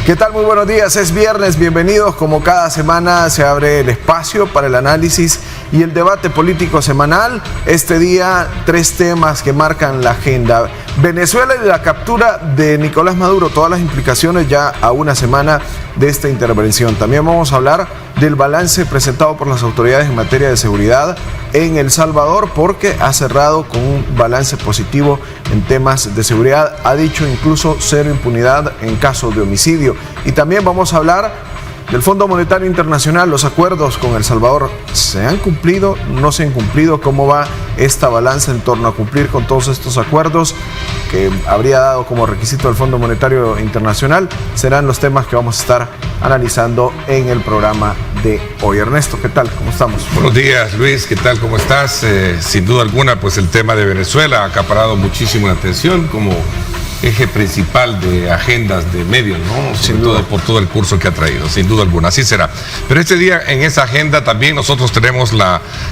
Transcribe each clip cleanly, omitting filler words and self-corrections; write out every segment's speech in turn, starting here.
¿Qué tal? Muy buenos días, es viernes, bienvenidos. Como cada semana se abre el espacio para el análisis y el debate político semanal. Este día, 3 temas que marcan la agenda. Venezuela y la captura de Nicolás Maduro, todas las implicaciones ya a una semana de esta intervención. También vamos a hablar del balance presentado por las autoridades en materia de seguridad en El Salvador, porque ha cerrado con un balance positivo en temas de seguridad. Ha dicho incluso cero impunidad en casos de homicidio. Y también vamos a hablar del Fondo Monetario Internacional. Los acuerdos con El Salvador, ¿se han cumplido? ¿No se han cumplido? ¿Cómo va esta balanza en torno a cumplir con todos estos acuerdos que habría dado como requisito el Fondo Monetario Internacional? Serán los temas que vamos a estar analizando en el programa de hoy. Ernesto, ¿qué tal? ¿Cómo estamos? Buenos días, Luis. ¿Qué tal? ¿Cómo estás? Sin duda alguna, pues el tema de Venezuela ha acaparado muchísimo la atención como eje principal de agendas de medios, ¿no? Sobre todo por todo el curso que ha traído, sin duda alguna, así será. Pero este día en esa agenda también nosotros tenemos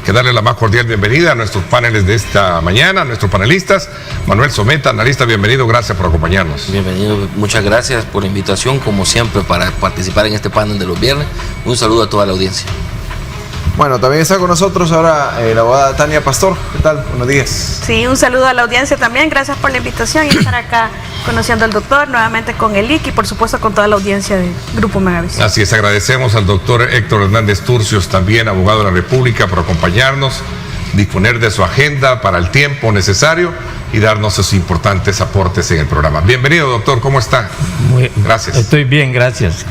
que darle la más cordial bienvenida a nuestros paneles de esta mañana, a nuestros panelistas. Manuel Someta, analista, bienvenido, gracias por acompañarnos. Bienvenido, muchas gracias por la invitación, como siempre, para participar en este panel de los viernes. Un saludo a toda la audiencia. Bueno, también está con nosotros ahora la abogada Tania Pastor. ¿Qué tal? Buenos días. Sí, un saludo a la audiencia también. Gracias por la invitación y estar acá conociendo al doctor, nuevamente con el IC y por supuesto con toda la audiencia del Grupo Megavisión. Así es, agradecemos al doctor Héctor Hernández Turcios, también abogado de la República, por acompañarnos, disponer de su agenda para el tiempo necesario y darnos sus importantes aportes en el programa. Bienvenido, doctor, ¿cómo está? Gracias. Estoy bien, gracias.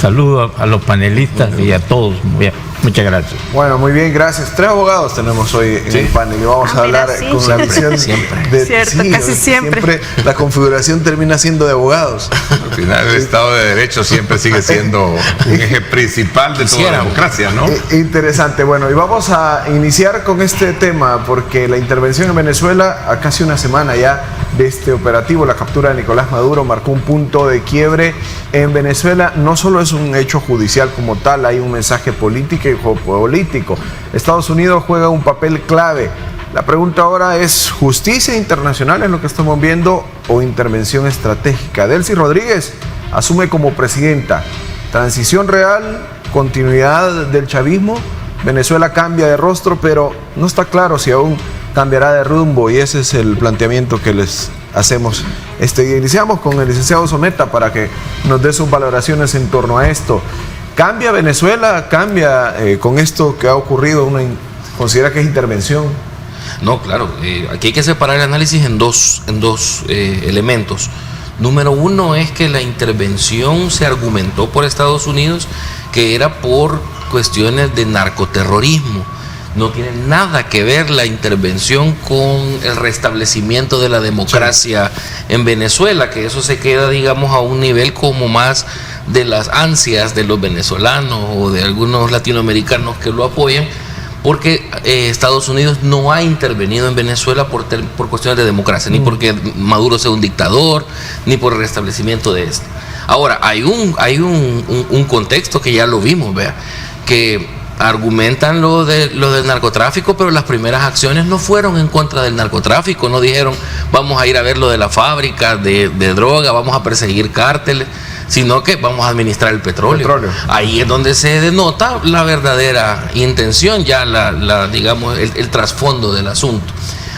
Saludo a los panelistas y a todos. Muy bien. Muchas gracias. Bueno, muy bien, gracias. 3 abogados tenemos hoy en el panel y vamos a hablar con la visión siempre. Cierto, casi siempre. La configuración termina siendo de abogados. Al final el Estado de Derecho siempre sigue siendo un eje principal de toda la democracia, ¿no? Interesante. Bueno, y vamos a iniciar con este tema porque la intervención en Venezuela a casi una semana ya de este operativo, la captura de Nicolás Maduro, marcó un punto de quiebre en Venezuela. No solo es un hecho judicial como tal, hay un mensaje político y geopolítico. Estados Unidos juega un papel clave. La pregunta ahora es: ¿justicia internacional en lo que estamos viendo o intervención estratégica? Delcy Rodríguez asume como presidenta. ¿Transición real? ¿Continuidad del chavismo? Venezuela cambia de rostro, pero no está claro si aún cambiará de rumbo, y ese es el planteamiento que les hacemos este día. Iniciamos con el licenciado Someta para que nos dé sus valoraciones en torno a esto. ¿Cambia Venezuela? ¿Cambia con esto que ha ocurrido? ¿Considera que es intervención? No, claro. Aquí hay que separar el análisis en dos elementos. Número uno es que la intervención se argumentó por Estados Unidos que era por cuestiones de narcoterrorismo. No tiene nada que ver la intervención con el restablecimiento de la democracia en Venezuela, que eso se queda, digamos, a un nivel como más de las ansias de los venezolanos o de algunos latinoamericanos que lo apoyan, porque Estados Unidos no ha intervenido en Venezuela por cuestiones de democracia, ni porque Maduro sea un dictador, ni por el restablecimiento de esto. Ahora, hay un contexto que ya lo vimos, vea, que argumentan lo del narcotráfico, pero las primeras acciones no fueron en contra del narcotráfico, no dijeron vamos a ir a ver lo de la fábrica de droga, vamos a perseguir cárteles, sino que vamos a administrar el petróleo. Ahí es donde se denota la verdadera intención, ya digamos el trasfondo del asunto.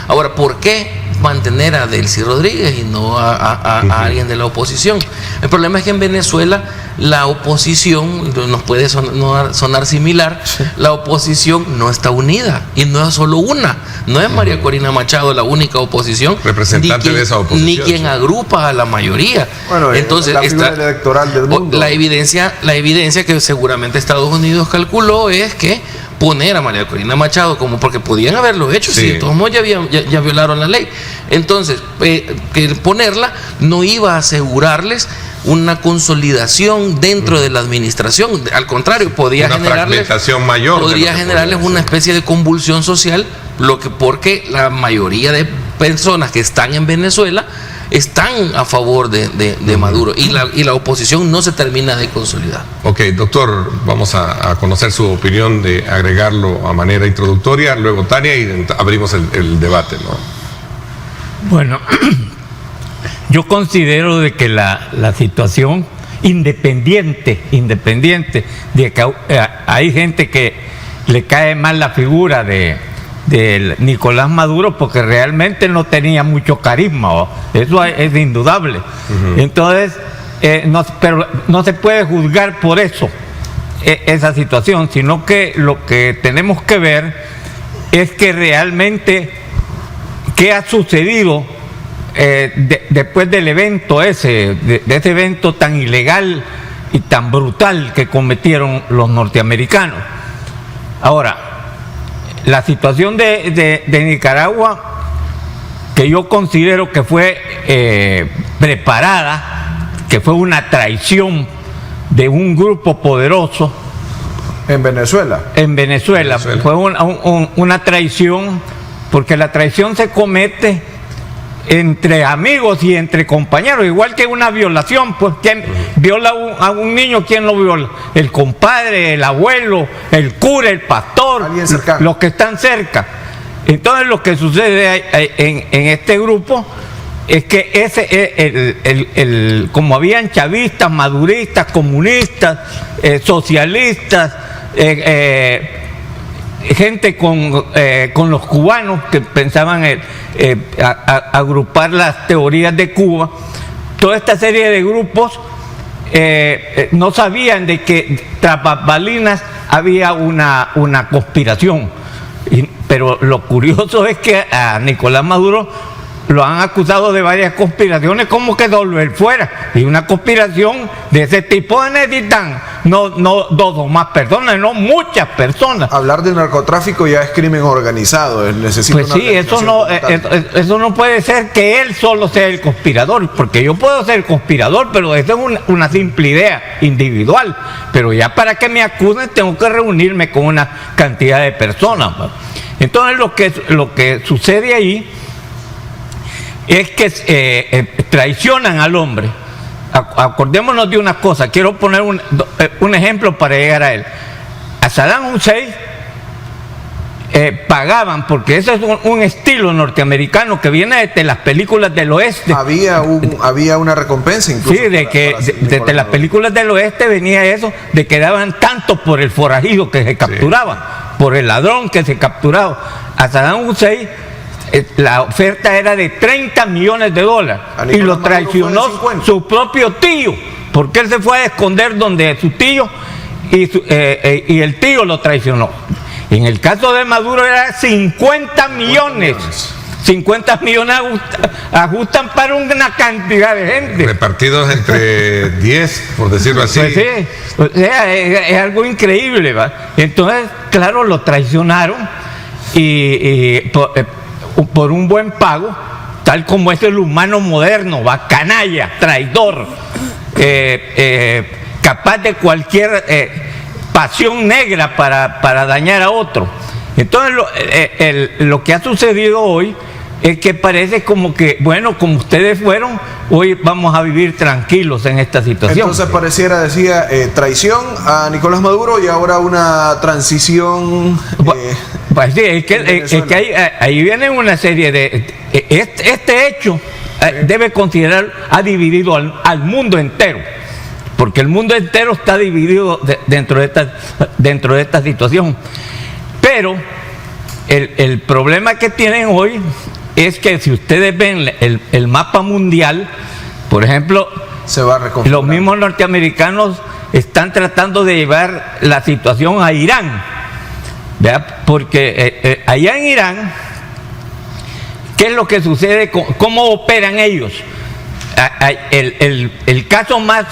Ahora, ¿por qué mantener a Delcy Rodríguez y no a alguien de la oposición? El problema es que en Venezuela la oposición, nos puede sonar similar, la oposición no está unida, y no es solo una, no es María Corina Machado la única oposición, representante de esa oposición, ni quien agrupa a la mayoría. Bueno, entonces la figura electoral del mundo. La evidencia que seguramente Estados Unidos calculó es que poner a María Corina Machado, como porque podían haberlo hecho, si de todos modos ya violaron la ley. Entonces, que ponerla no iba a asegurarles una consolidación dentro de la administración, al contrario, podría generarles una especie de convulsión social, porque la mayoría de personas que están en Venezuela están a favor de Maduro, y la oposición no se termina de consolidar. Ok, doctor, vamos a conocer su opinión, de agregarlo a manera introductoria, luego Tania, y abrimos el debate, ¿no? Bueno, yo considero de que la situación independiente de que hay gente que le cae mal la figura de Nicolás Maduro porque realmente no tenía mucho carisma, ¿o? Eso es indudable. Entonces, pero no se puede juzgar por eso esa situación, sino que lo que tenemos que ver es que realmente qué ha sucedido después del evento de ese evento tan ilegal y tan brutal que cometieron los norteamericanos. Ahora, la situación de Nicaragua, que yo considero que fue preparada, que fue una traición de un grupo poderoso. ¿En Venezuela? En Venezuela. Fue una traición, porque la traición se comete entre amigos y entre compañeros, igual que una violación. Pues ¿quién viola a un niño? ¿Quién lo viola? El compadre, el abuelo, el cura, el pastor, los que están cerca. Entonces lo que sucede en este grupo es que como habían chavistas, maduristas, comunistas, socialistas, gente con los cubanos que pensaban agrupar las teorías de Cuba, toda esta serie de grupos no sabían de que tras bambalinas había una conspiración. Pero lo curioso es que a Nicolás Maduro lo han acusado de varias conspiraciones, como que él fuera. Y una conspiración de ese tipo necesitan no dos o más personas, no muchas personas. Hablar de narcotráfico ya es crimen organizado. Necesita pues sí, eso no puede ser que él solo sea el conspirador, porque yo puedo ser conspirador, pero eso es una simple idea individual. Pero ya para que me acusen tengo que reunirme con una cantidad de personas. Entonces lo que sucede ahí es que traicionan al hombre. Acordémonos de una cosa, quiero poner un ejemplo para llegar a él. A Saddam Hussein pagaban, porque ese es un estilo norteamericano que viene desde las películas del oeste. Había una recompensa incluso. Sí, desde las películas del oeste venía eso, de que daban tanto por el forajido que se capturaba, por el ladrón que se capturaba. A Saddam Hussein la oferta era de $30 millones y lo traicionó su propio tío, porque él se fue a esconder donde su tío y el tío lo traicionó. En el caso de Maduro era 50 millones. 50 millones ajustan para una cantidad de gente. Repartidos entre 10, por decirlo así. Pues sí, o sea, es algo increíble, ¿va? Entonces, claro, lo traicionaron y por un buen pago, tal como es el humano moderno, va, canalla, traidor, capaz de cualquier pasión negra para dañar a otro. Entonces lo que ha sucedido hoy es que parece como que, bueno, como ustedes fueron, hoy vamos a vivir tranquilos en esta situación. Entonces pareciera, decía, traición a Nicolás Maduro y ahora una transición. Pues sí, es que ahí viene una serie de... Este hecho debe considerar, ha dividido al mundo entero, porque el mundo entero está dividido dentro de esta situación. Pero el problema que tienen hoy es que si ustedes ven el mapa mundial, por ejemplo, se va a los mismos norteamericanos están tratando de llevar la situación a Irán, ¿verdad? Porque allá en Irán, ¿qué es lo que sucede? ¿Cómo operan ellos? El caso más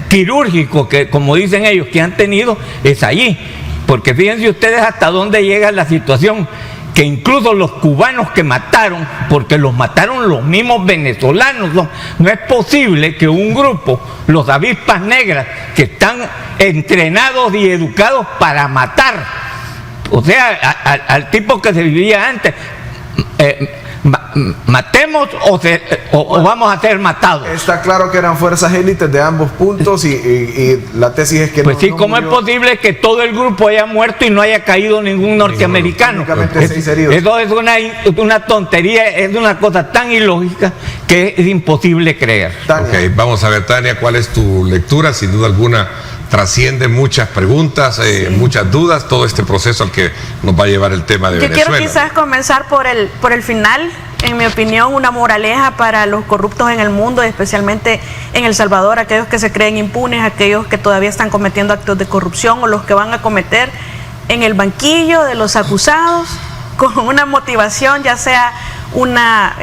quirúrgico, que como dicen ellos, que han tenido es allí. Porque fíjense ustedes hasta dónde llega la situación, que incluso los cubanos que mataron, porque los mataron los mismos venezolanos, no es posible que un grupo, los avispas negras, que están entrenados y educados para matar, o sea, al tipo que se vivía antes, matemos o vamos a ser matados. Está claro que eran fuerzas élites de ambos puntos y la tesis es que pues sí, ¿cómo es posible que todo el grupo haya muerto y no haya caído ningún norteamericano? Eso es una tontería, es una cosa tan ilógica que es imposible creer. Ok, vamos a ver, Tania, ¿cuál es tu lectura? Sin duda alguna trasciende muchas preguntas, muchas dudas, todo este proceso al que nos va a llevar el tema de Venezuela. Yo quiero quizás comenzar por el final. En mi opinión, una moraleja para los corruptos en el mundo, especialmente en El Salvador, aquellos que se creen impunes, aquellos que todavía están cometiendo actos de corrupción o los que van a cometer en el banquillo de los acusados con una motivación, ya sea una...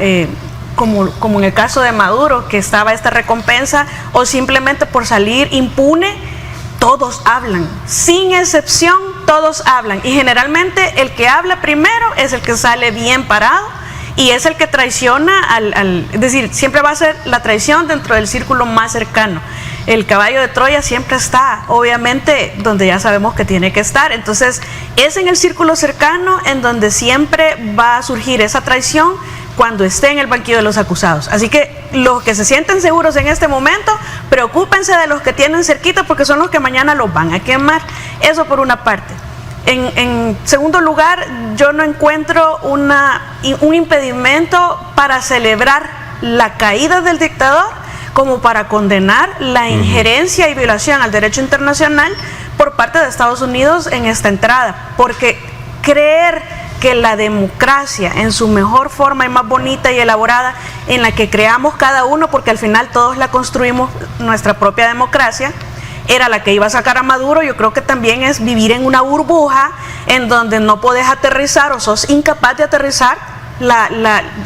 como en el caso de Maduro, que estaba esta recompensa, o simplemente por salir impune. Todos hablan, sin excepción, todos hablan. Y generalmente el que habla primero es el que sale bien parado y es el que traiciona es decir, siempre va a ser la traición dentro del círculo más cercano. El caballo de Troya siempre está, obviamente, donde ya sabemos que tiene que estar. Entonces, es en el círculo cercano en donde siempre va a surgir esa traición cuando esté en el banquillo de los acusados. Así que los que se sienten seguros en este momento, preocúpense de los que tienen cerquita porque son los que mañana los van a quemar. Eso por una parte. En segundo lugar, yo no encuentro un impedimento para celebrar la caída del dictador como para condenar la injerencia y violación al derecho internacional por parte de Estados Unidos en esta entrada. Porque creer que la democracia en su mejor forma y más bonita y elaborada, en la que creamos cada uno, porque al final todos la construimos, nuestra propia democracia, era la que iba a sacar a Maduro, yo creo que también es vivir en una burbuja en donde no podés aterrizar o sos incapaz de aterrizar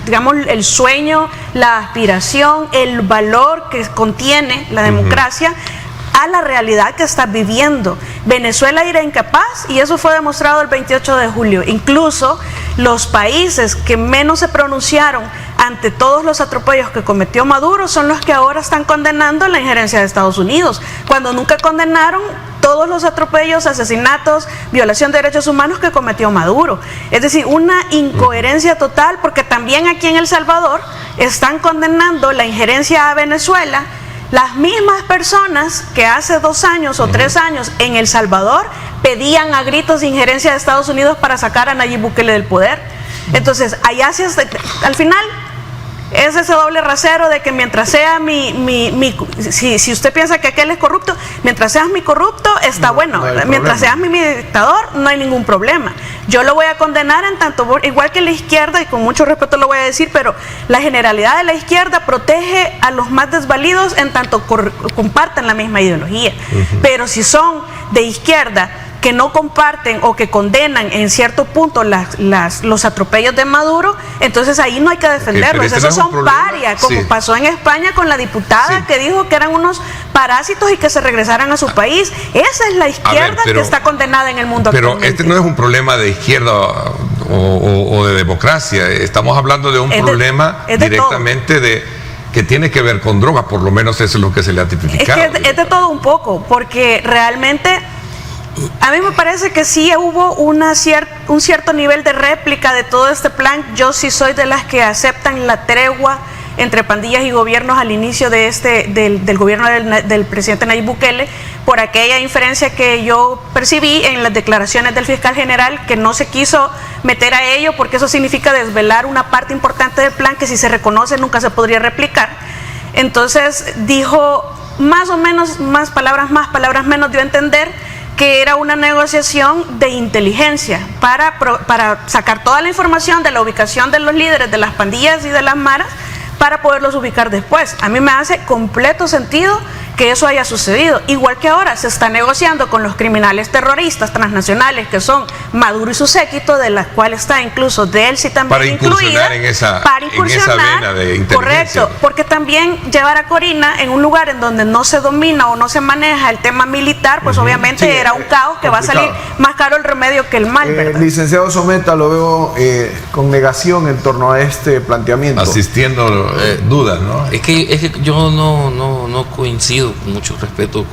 digamos, el sueño, la aspiración, el valor que contiene la democracia a la realidad que estás viviendo. Venezuela era incapaz y eso fue demostrado el 28 de julio. Incluso los países que menos se pronunciaron ante todos los atropellos que cometió Maduro son los que ahora están condenando la injerencia de Estados Unidos, cuando nunca condenaron todos los atropellos, asesinatos, violación de derechos humanos que cometió Maduro. Es decir, una incoherencia total, porque también aquí en El Salvador están condenando la injerencia a Venezuela las mismas personas que hace 2 años o 3 años en El Salvador pedían a gritos injerencia de Estados Unidos para sacar a Nayib Bukele del poder. Entonces, allá al final es ese doble rasero de que mientras sea si usted piensa que aquel es corrupto, mientras seas mi corrupto está bueno, mientras seas mi dictador no hay ningún problema. Yo lo voy a condenar en tanto, igual que la izquierda, y con mucho respeto lo voy a decir, pero la generalidad de la izquierda protege a los más desvalidos en tanto compartan la misma ideología. Pero si son de izquierda que no comparten o que condenan en cierto punto los atropellos de Maduro, entonces ahí no hay que defenderlos. Esos son parias, como pasó en España con la diputada que dijo que eran unos parásitos y que se regresaran a su país. Esa es la izquierda que está condenada en el mundo actualmente. Pero este no es un problema de izquierda o de democracia. Estamos hablando de un problema directamente que tiene que ver con drogas, por lo menos eso es lo que se le ha tipificado. Es de todo un poco, porque realmente a mí me parece que sí hubo un cierto nivel de réplica de todo este plan. Yo sí soy de las que aceptan la tregua entre pandillas y gobiernos al inicio de del gobierno del presidente Nayib Bukele, por aquella inferencia que yo percibí en las declaraciones del fiscal general, que no se quiso meter a ello porque eso significa desvelar una parte importante del plan que si se reconoce nunca se podría replicar. Entonces dijo más o menos, más palabras menos, dio a entender que era una negociación de inteligencia para sacar toda la información de la ubicación de los líderes de las pandillas y de las maras para poderlos ubicar después. A mí me hace completo sentido que eso haya sucedido, igual que ahora se está negociando con los criminales terroristas transnacionales que son Maduro y su séquito, de las cuales está incluso Delcy también para incursionar incluida, en esa vena de inteligencia. Correcto, porque también llevar a Corina en un lugar en donde no se domina o no se maneja el tema militar, pues obviamente era un caos que complicado. Va a salir más caro el remedio que el mal, ¿verdad? Licenciado Someta, lo veo con negación en torno a este planteamiento. Asistiendo dudas, ¿no? Es que yo no coincido, con mucho respeto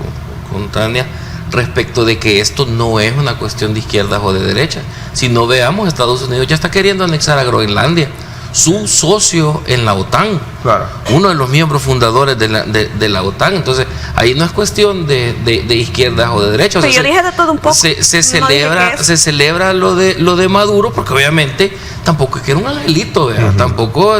con Tania, respecto de que esto no es una cuestión de izquierdas o de derechas. Si no, veamos, Estados Unidos ya está queriendo anexar a Groenlandia. su socio en la OTAN, Claro. uno de los miembros fundadores de la OTAN. Entonces, ahí no es cuestión de izquierdas o de derechas. Pero yo dije de todo un poco. Se No dije celebra, que es. se celebra lo de Maduro, porque obviamente tampoco es que era un angelito, ¿verdad? Tampoco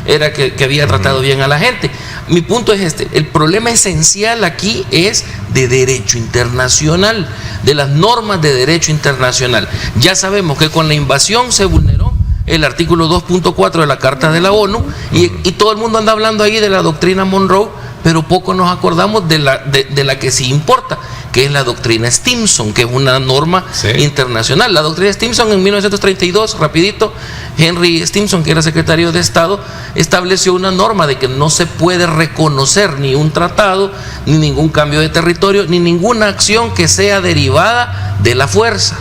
era que había tratado bien a la gente. Mi punto es este: el problema esencial aquí es de derecho internacional, de las normas de derecho internacional. Ya sabemos que con la invasión se vulneró el artículo 2.4 de la Carta de la ONU, y todo el mundo anda hablando ahí de la doctrina Monroe, pero poco nos acordamos de la que sí importa, que es la doctrina Stimson, que es una norma internacional. La doctrina Stimson en 1932, rapidito, Henry Stimson, que era secretario de Estado, estableció una norma de que no se puede reconocer ni un tratado, ni ningún cambio de territorio, ni ninguna acción que sea derivada de la fuerza.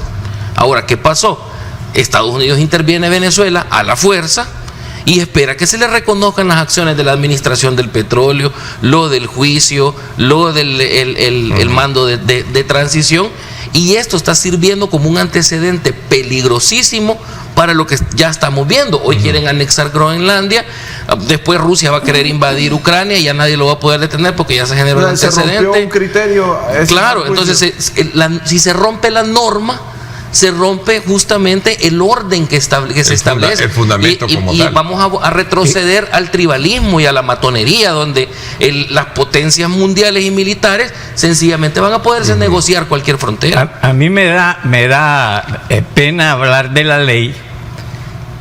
Ahora, ¿qué pasó? Estados Unidos interviene en Venezuela a la fuerza y espera que se le reconozcan las acciones de la administración del petróleo, lo del juicio, lo del el mando de transición, y esto está sirviendo como un antecedente peligrosísimo para lo que ya estamos viendo. Hoy quieren anexar Groenlandia, después Rusia va a querer invadir Ucrania y ya nadie lo va a poder detener porque ya se generó el antecedente. Se rompió un criterio. Claro, entonces si se rompe la norma, se rompe justamente el orden que se establece. El fundamento como tal. Y vamos a retroceder al tribalismo y a la matonería, donde las potencias mundiales y militares sencillamente van a poderse negociar cualquier frontera. A mí me da pena hablar de la ley,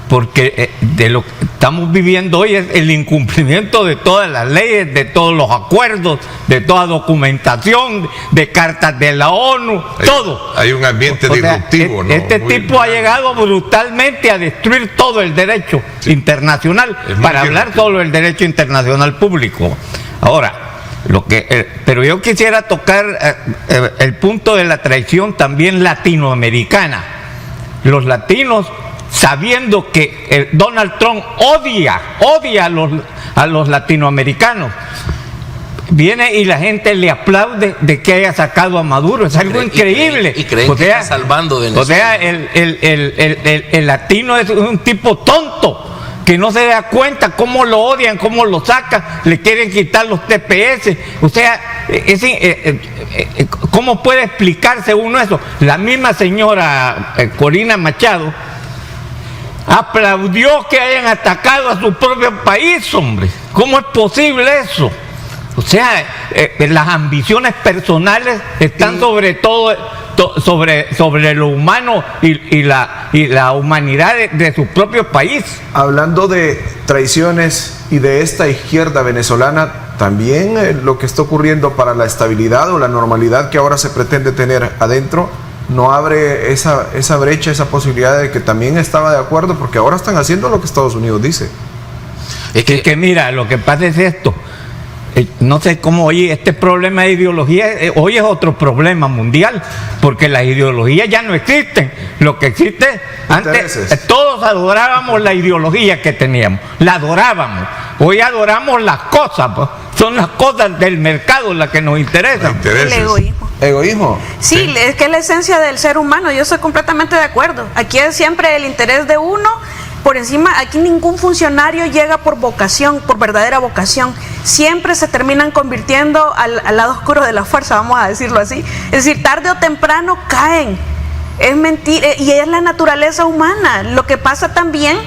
porque de lo que estamos viviendo hoy es el incumplimiento de todas las leyes, de todos los acuerdos, de toda documentación, de cartas de la ONU, todo. Hay un ambiente disruptivo, ¿no? Este tipo ha llegado brutalmente a destruir todo el derecho internacional, para hablar solo del derecho internacional público. Ahora, pero yo quisiera tocar el punto de la traición también latinoamericana. Los latinos, sabiendo que Donald Trump odia a los latinoamericanos, viene y la gente le aplaude de que haya sacado a Maduro. Es algo increíble. Y creen que está salvando Venezuela. O sea, el latino es un tipo tonto, que no se da cuenta cómo lo odian, cómo lo sacan, le quieren quitar los TPS. O sea, ¿cómo puede explicarse uno eso? La misma señora Corina Machado aplaudió que hayan atacado a su propio país, hombre. ¿Cómo es posible eso? O sea, las ambiciones personales están sobre todo, sobre lo humano y la humanidad de su propio país. Hablando de traiciones y de esta izquierda venezolana, también lo que está ocurriendo para la estabilidad o la normalidad que ahora se pretende tener adentro, no abre esa brecha, esa posibilidad de que también estaba de acuerdo, porque ahora están haciendo lo que Estados Unidos dice. Es que mira, lo que pasa es esto. No sé cómo hoy este problema de ideología, hoy es otro problema mundial, porque las ideologías ya no existen. Lo que existe, antes todos adorábamos la ideología que teníamos, la adorábamos. Hoy adoramos las cosas, pues. Son las cosas del mercado las que nos interesan. El egoísmo. ¿Egoísmo? Sí, es que es la esencia del ser humano. Yo estoy completamente de acuerdo. Aquí es siempre el interés de uno por encima. Aquí ningún funcionario llega por vocación, por verdadera vocación. Siempre se terminan convirtiendo al lado oscuro de la fuerza, vamos a decirlo así. Es decir, tarde o temprano caen. Es mentira, y es la naturaleza humana. Lo que pasa también,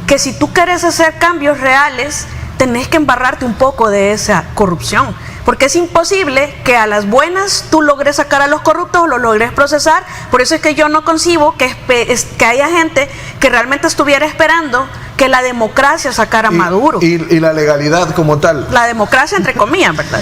que si tú quieres hacer cambios reales, tenés que embarrarte un poco de esa corrupción, porque es imposible que a las buenas tú logres sacar a los corruptos o los logres procesar. Por eso es que yo no concibo que haya gente que realmente estuviera esperando que la democracia sacara a Maduro. Y la legalidad como tal. La democracia entre comillas, ¿verdad?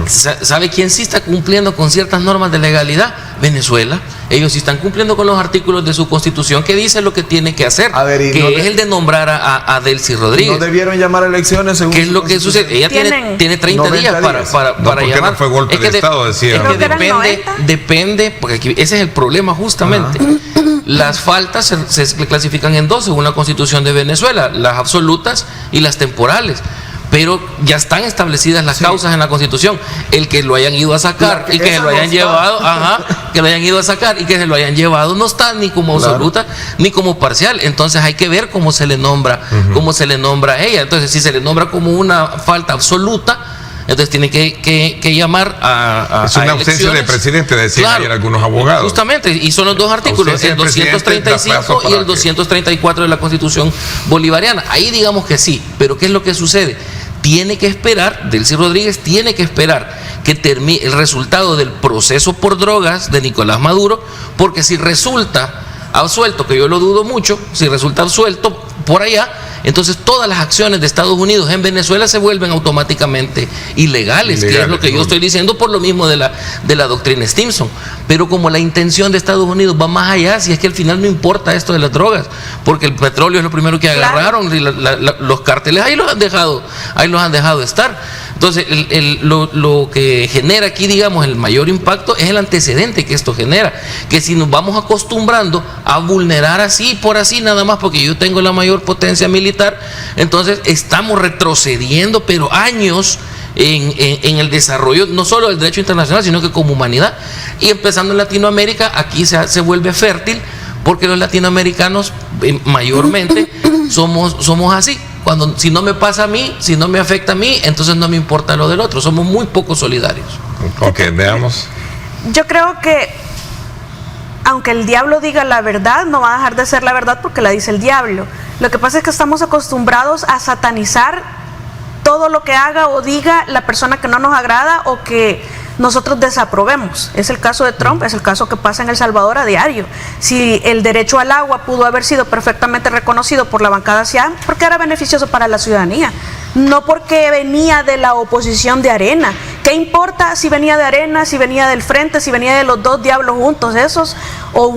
¿Sabe quién sí está cumpliendo con ciertas normas de legalidad? Venezuela. Ellos sí están cumpliendo con los artículos de su constitución que dice lo que tiene que hacer, es el de nombrar a Delcy Rodríguez. ¿No debieron llamar a elecciones según ¿Qué es lo que sucede? Ella tiene 30 días para llamar. No fue golpe de Estado, decía. Es que depende, porque aquí, ese es el problema justamente. Las faltas se clasifican en dos según la Constitución de Venezuela, las absolutas y las temporales. pero ya están establecidas las causas en la Constitución. El que lo hayan ido a sacar y que se lo hayan llevado, que lo hayan ido a sacar y que se lo hayan llevado no está ni como absoluta ni como parcial. Entonces hay que ver cómo se le nombra, cómo se le nombra a ella. Entonces, si se le nombra como una falta absoluta, entonces tiene que llamar a es una ausencia de presidente, decían ayer algunos abogados. Justamente, y son los dos artículos, el 235 y el 234 de la Constitución bolivariana. Ahí digamos que sí, pero ¿qué es lo que sucede? Tiene que esperar, Delcy Rodríguez tiene que esperar que termine el resultado del proceso por drogas de Nicolás Maduro, porque si resulta absuelto, que yo lo dudo mucho, si resulta absuelto por allá, entonces todas las acciones de Estados Unidos en Venezuela se vuelven automáticamente ilegales, que es lo que yo estoy diciendo por lo mismo de la doctrina Stimson. Pero como la intención de Estados Unidos va más allá, si es que al final no importa esto de las drogas, porque el petróleo es lo primero que agarraron, y los cárteles ahí los han dejado estar. Entonces, lo que genera aquí, digamos, el mayor impacto es el antecedente que esto genera, que si nos vamos acostumbrando a vulnerar así, por así, nada más porque yo tengo la mayor potencia militar, entonces estamos retrocediendo, pero años en el desarrollo, no solo del derecho internacional, sino que como humanidad. Y empezando en Latinoamérica, aquí se vuelve fértil, porque los latinoamericanos mayormente somos así. Si no me pasa a mí, si no me afecta a mí, entonces no me importa lo del otro. Somos muy poco solidarios. Ok, veamos. Yo creo que aunque el diablo diga la verdad, no va a dejar de ser la verdad porque la dice el diablo. Lo que pasa es que estamos acostumbrados a satanizar todo lo que haga o diga la persona que no nos agrada o que nosotros desaprobemos. Es el caso de Trump, es el caso que pasa en El Salvador a diario. Si el derecho al agua pudo haber sido perfectamente reconocido por la bancada CIAN, porque era beneficioso para la ciudadanía, no porque venía de la oposición de Arena. ¿Qué importa si venía de Arena, si venía del Frente, si venía de los dos diablos juntos esos, o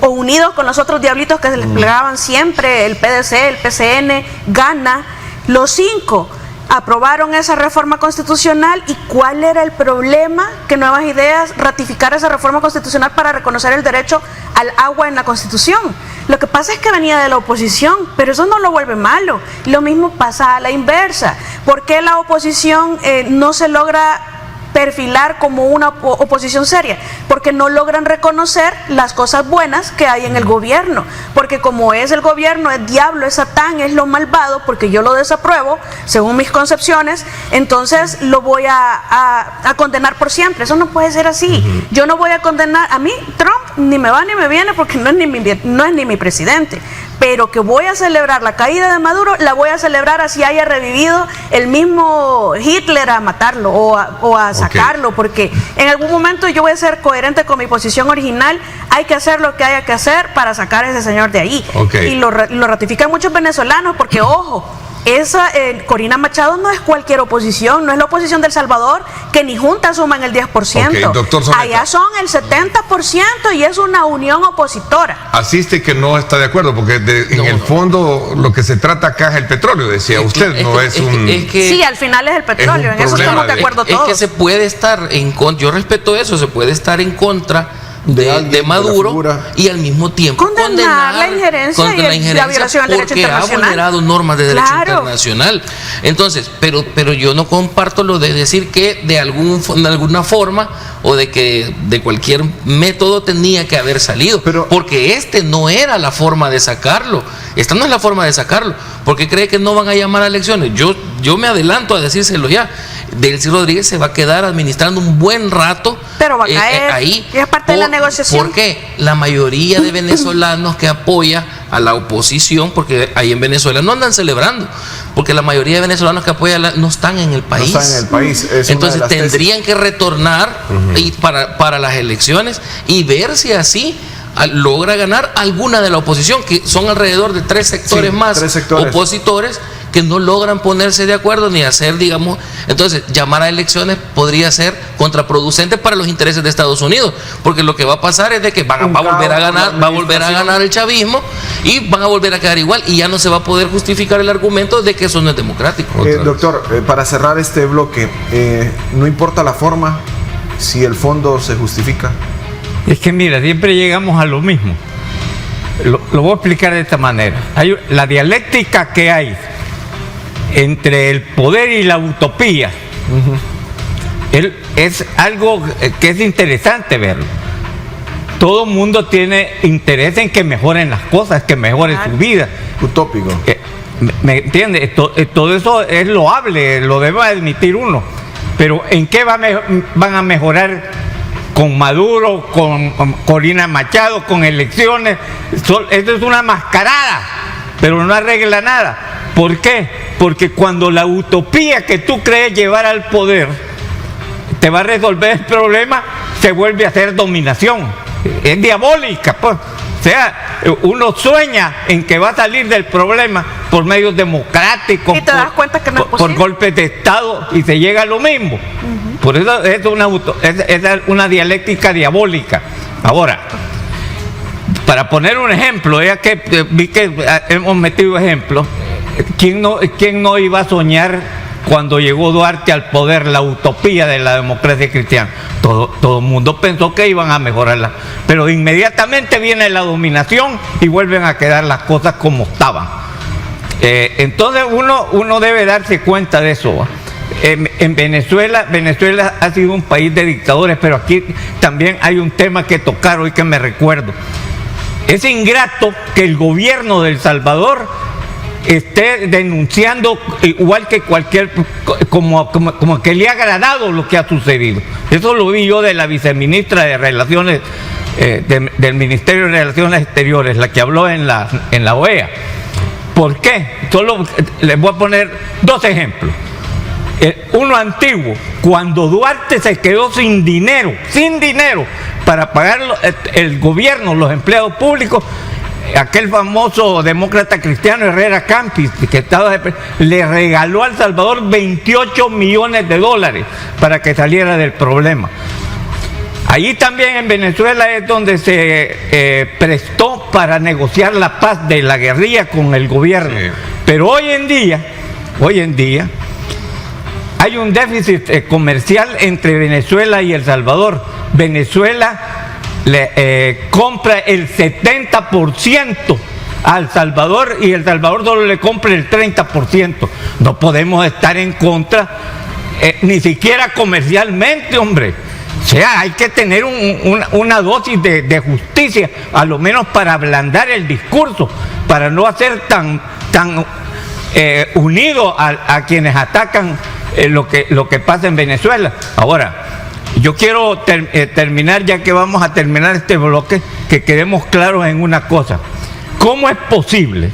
unidos con los otros diablitos que se les plegaban siempre, el PDC, el PCN, Gana, los 5 aprobaron esa reforma constitucional? ¿Y cuál era el problema que Nuevas Ideas ratificara esa reforma constitucional para reconocer el derecho al agua en la Constitución? Lo que pasa es que venía de la oposición, pero eso no lo vuelve malo. Lo mismo pasa a la inversa. ¿Por qué la oposición no se logra perfilar como una oposición seria? Porque no logran reconocer las cosas buenas que hay en el gobierno, porque como es el gobierno, es diablo, es Satán, es lo malvado, porque yo lo desapruebo según mis concepciones, entonces lo voy a condenar por siempre. Eso no puede ser así. Yo no voy a condenar, a mí Trump ni me va ni me viene porque no es ni mi presidente, pero que voy a celebrar la caída de Maduro, la voy a celebrar así haya revivido el mismo Hitler a matarlo o a sacarlo, porque en algún momento yo voy a ser coherente con mi posición original. Hay que hacer lo que haya que hacer para sacar a ese señor de ahí. Y lo ratifican muchos venezolanos, porque ojo, Corina Machado no es cualquier oposición, no es la oposición del Salvador, que ni juntas suman el 10%. Doctor Soneta, allá son el 70% y es una unión opositora. Asiste que no está de acuerdo, porque en el fondo lo que se trata acá es el petróleo, decía usted, sí, al final es el petróleo, en eso estamos de acuerdo todos. Es que se puede estar en contra, yo respeto eso, se puede estar en contra de Maduro y al mismo tiempo condenar la injerencia la violación del derecho internacional, porque ha vulnerado normas de derecho internacional. Entonces, pero yo no comparto lo de decir que de alguna forma o de que de cualquier método tenía que haber salido, porque no era la forma de sacarlo. Esta no es la forma de sacarlo, porque cree que no van a llamar a elecciones. Yo me adelanto a decírselo ya. Delcy Rodríguez se va a quedar administrando un buen rato, pero va a caer ahí. Es parte de la negociación. Porque la mayoría de venezolanos que apoya a la oposición, porque ahí en Venezuela no andan celebrando, porque la mayoría de venezolanos que apoyan no están en el país. No están en el país. Entonces tendrían que retornar para las elecciones y ver si así logra ganar alguna de la oposición, que son alrededor de 3 sectores más opositores, que no logran ponerse de acuerdo ni hacer, digamos, entonces llamar a elecciones podría ser contraproducente para los intereses de Estados Unidos, porque lo que va a pasar es de que va a volver a ganar el chavismo y van a volver a quedar igual, y ya no se va a poder justificar el argumento de que eso no es democrático. Doctor, para cerrar este bloque, no importa la forma si el fondo se justifica. Es que mira, siempre llegamos a lo mismo. Lo voy a explicar de esta manera. Hay la dialéctica que hay entre el poder y la utopía. Es algo que es interesante verlo. Todo el mundo tiene interés en que mejoren las cosas, que mejore su vida. Utópico. ¿Me entiende? Todo eso es loable, lo debe admitir uno. Pero ¿en qué van a mejorar? Con Maduro, con Corina Machado, con elecciones. Esto es una mascarada, pero no arregla nada. ¿Por qué? Porque cuando la utopía que tú crees llevar al poder te va a resolver el problema, se vuelve a hacer dominación. Es diabólica, pues. O sea, uno sueña en que va a salir del problema por medios democráticos, y te das cuenta que no es por posible. golpes de Estado, y se llega a lo mismo. Por eso es una dialéctica diabólica. Ahora, para poner un ejemplo, ya que vi que hemos metido ejemplos, ¿quién no iba a soñar cuando llegó Duarte al poder la utopía de la democracia cristiana? Todo el mundo pensó que iban a mejorarla, pero inmediatamente viene la dominación y vuelven a quedar las cosas como estaban. Entonces uno debe darse cuenta de eso. En Venezuela ha sido un país de dictadores, pero aquí también hay un tema que tocar hoy que me recuerdo. Es ingrato que el gobierno de El Salvador esté denunciando, igual que como que le ha agradado lo que ha sucedido. Eso lo vi yo de la viceministra de Relaciones, del Ministerio de Relaciones Exteriores, la que habló en la OEA. ¿Por qué? Solo les voy a poner dos ejemplos. Uno antiguo, cuando Duarte se quedó sin dinero para pagar el gobierno, los empleados públicos, aquel famoso demócrata cristiano Herrera Campis, que le regaló a El Salvador $28 millones para que saliera del problema. Allí también en Venezuela es donde se prestó para negociar la paz de la guerrilla con el gobierno. Sí. Pero hoy en día hay un déficit comercial entre Venezuela y El Salvador. Venezuela le compra el 70% a El Salvador y El Salvador solo le compra el 30%. No podemos estar en contra, ni siquiera comercialmente, hombre. O sea, hay que tener una dosis de justicia, a lo menos para ablandar el discurso, para no hacer tan unido a quienes atacan lo que pasa en Venezuela. Ahora, yo quiero terminar, ya que vamos a terminar este bloque, que quedemos claros en una cosa. ¿Cómo es posible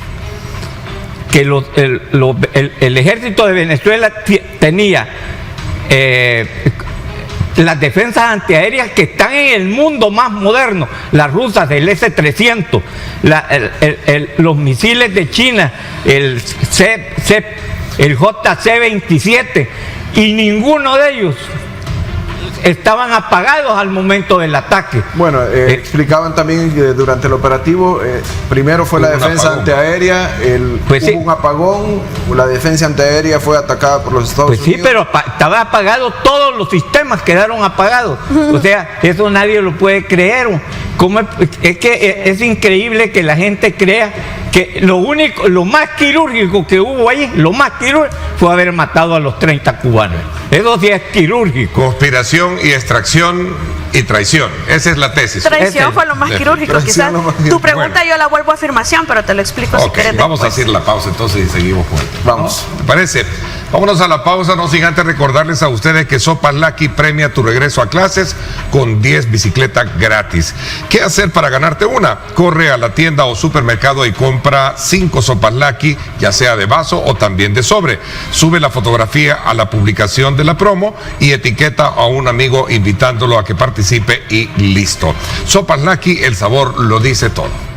que el ejército de Venezuela tenía las defensas antiaéreas que están en el mundo más moderno, las rusas del S-300, los misiles de China, el JC-27, y ninguno de ellos estaban apagados al momento del ataque? Bueno, explicaban también que durante el operativo, primero fue la defensa antiaérea, hubo un apagón, la defensa antiaérea fue atacada por los Estados Unidos. Sí, pero estaba apagado, todos los sistemas quedaron apagados. O sea, eso nadie lo puede creer. Es que es increíble que la gente crea que lo más quirúrgico que hubo ahí, fue haber matado a los 30 cubanos. Eso sí es quirúrgico. Conspiración y extracción y traición. Esa es la tesis. Traición fue lo más quirúrgico, quizás. Tu pregunta yo la vuelvo a afirmación, pero te lo explico si quieres. Vamos a hacer la pausa entonces y seguimos con esto. Vamos. ¿Me parece? Vámonos a la pausa, no sin antes recordarles a ustedes que Sopas Lucky premia tu regreso a clases con 10 bicicletas gratis. ¿Qué hacer para ganarte una? Corre a la tienda o supermercado y compra 5 Sopas Lucky, ya sea de vaso o también de sobre. Sube la fotografía a la publicación de la promo y etiqueta a un amigo invitándolo a que participe y listo. Sopas Lucky, el sabor lo dice todo.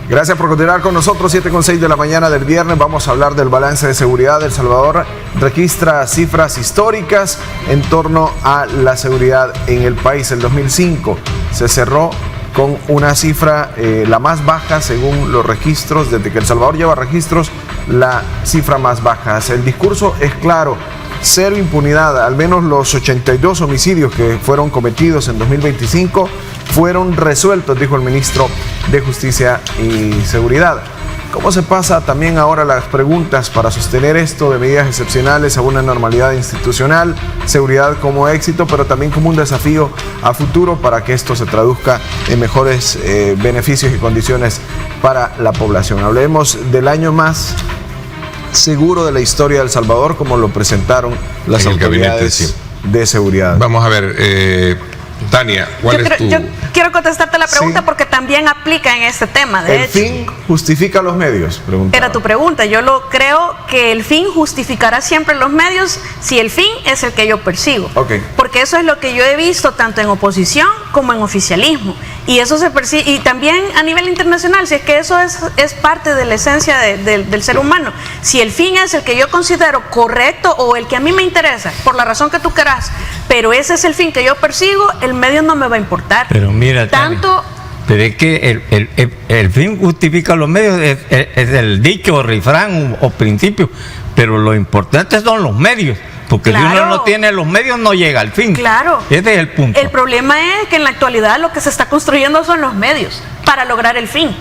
Gracias por continuar con nosotros, 7:06 de la mañana del viernes. Vamos a hablar del balance de seguridad. El Salvador registra cifras históricas en torno a la seguridad en el país. El 2005 se cerró con una cifra la más baja según los registros. Desde que El Salvador lleva registros, la cifra más baja. El discurso es claro: cero impunidad. Al menos los 82 homicidios que fueron cometidos en 2025 fueron resueltos, dijo el ministro de Justicia y Seguridad. ¿Cómo se pasa también ahora las preguntas para sostener esto de medidas excepcionales a una normalidad institucional? Seguridad como éxito, pero también como un desafío a futuro para que esto se traduzca en mejores beneficios y condiciones para la población. Hablemos del año más seguro de la historia de El Salvador, como lo presentaron las autoridades de seguridad. Vamos a ver, Tania, yo quiero contestarte la pregunta porque también aplica en este tema. De hecho, ¿el fin justifica los medios? Era tu pregunta. Yo creo que el fin justificará siempre los medios si el fin es el que yo persigo. Porque eso es lo que yo he visto tanto en oposición como en oficialismo. Y eso se persigue, y también a nivel internacional, si es que eso es parte de la esencia del ser humano. Si el fin es el que yo considero correcto o el que a mí me interesa, por la razón que tú querás, pero ese es el fin que yo persigo, el medio no me va a importar. Pero mira, tanto... Pero es que el fin justifica los medios, es el dicho, refrán o principio, pero lo importante son los medios. Porque si uno no tiene los medios, no llega al fin. Claro. Ese es el punto. El problema es que en la actualidad lo que se está construyendo son los medios para lograr el fin.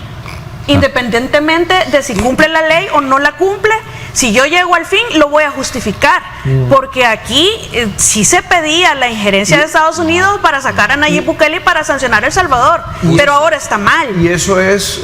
Independientemente de si cumple la ley o no la cumple, si yo llego al fin, lo voy a justificar. Porque aquí sí se pedía la injerencia de Estados Unidos para sacar a Nayib Bukele y para sancionar a El Salvador. Pero ahora está mal. Y eso es...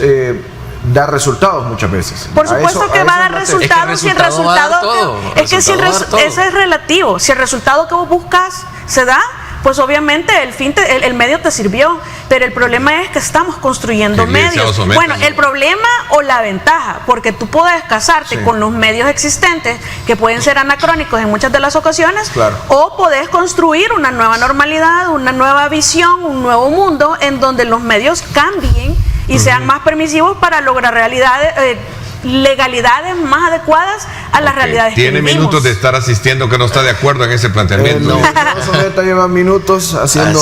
dar resultados muchas veces. Por supuesto que va a dar resultados. Si el resultado eso es relativo. Si el resultado que vos buscas se da, pues obviamente el medio te sirvió. Pero el problema es que estamos construyendo medios. Bueno, el problema o la ventaja, porque tú puedes casarte con los medios existentes, que pueden ser anacrónicos en muchas de las ocasiones, o podés construir una nueva normalidad, una nueva visión, un nuevo mundo en donde los medios cambien y sean más permisivos para lograr legalidades más adecuadas a las realidades que vivimos. Tiene minutos de estar asistiendo que no está de acuerdo en ese planteamiento. No, lleva minutos haciendo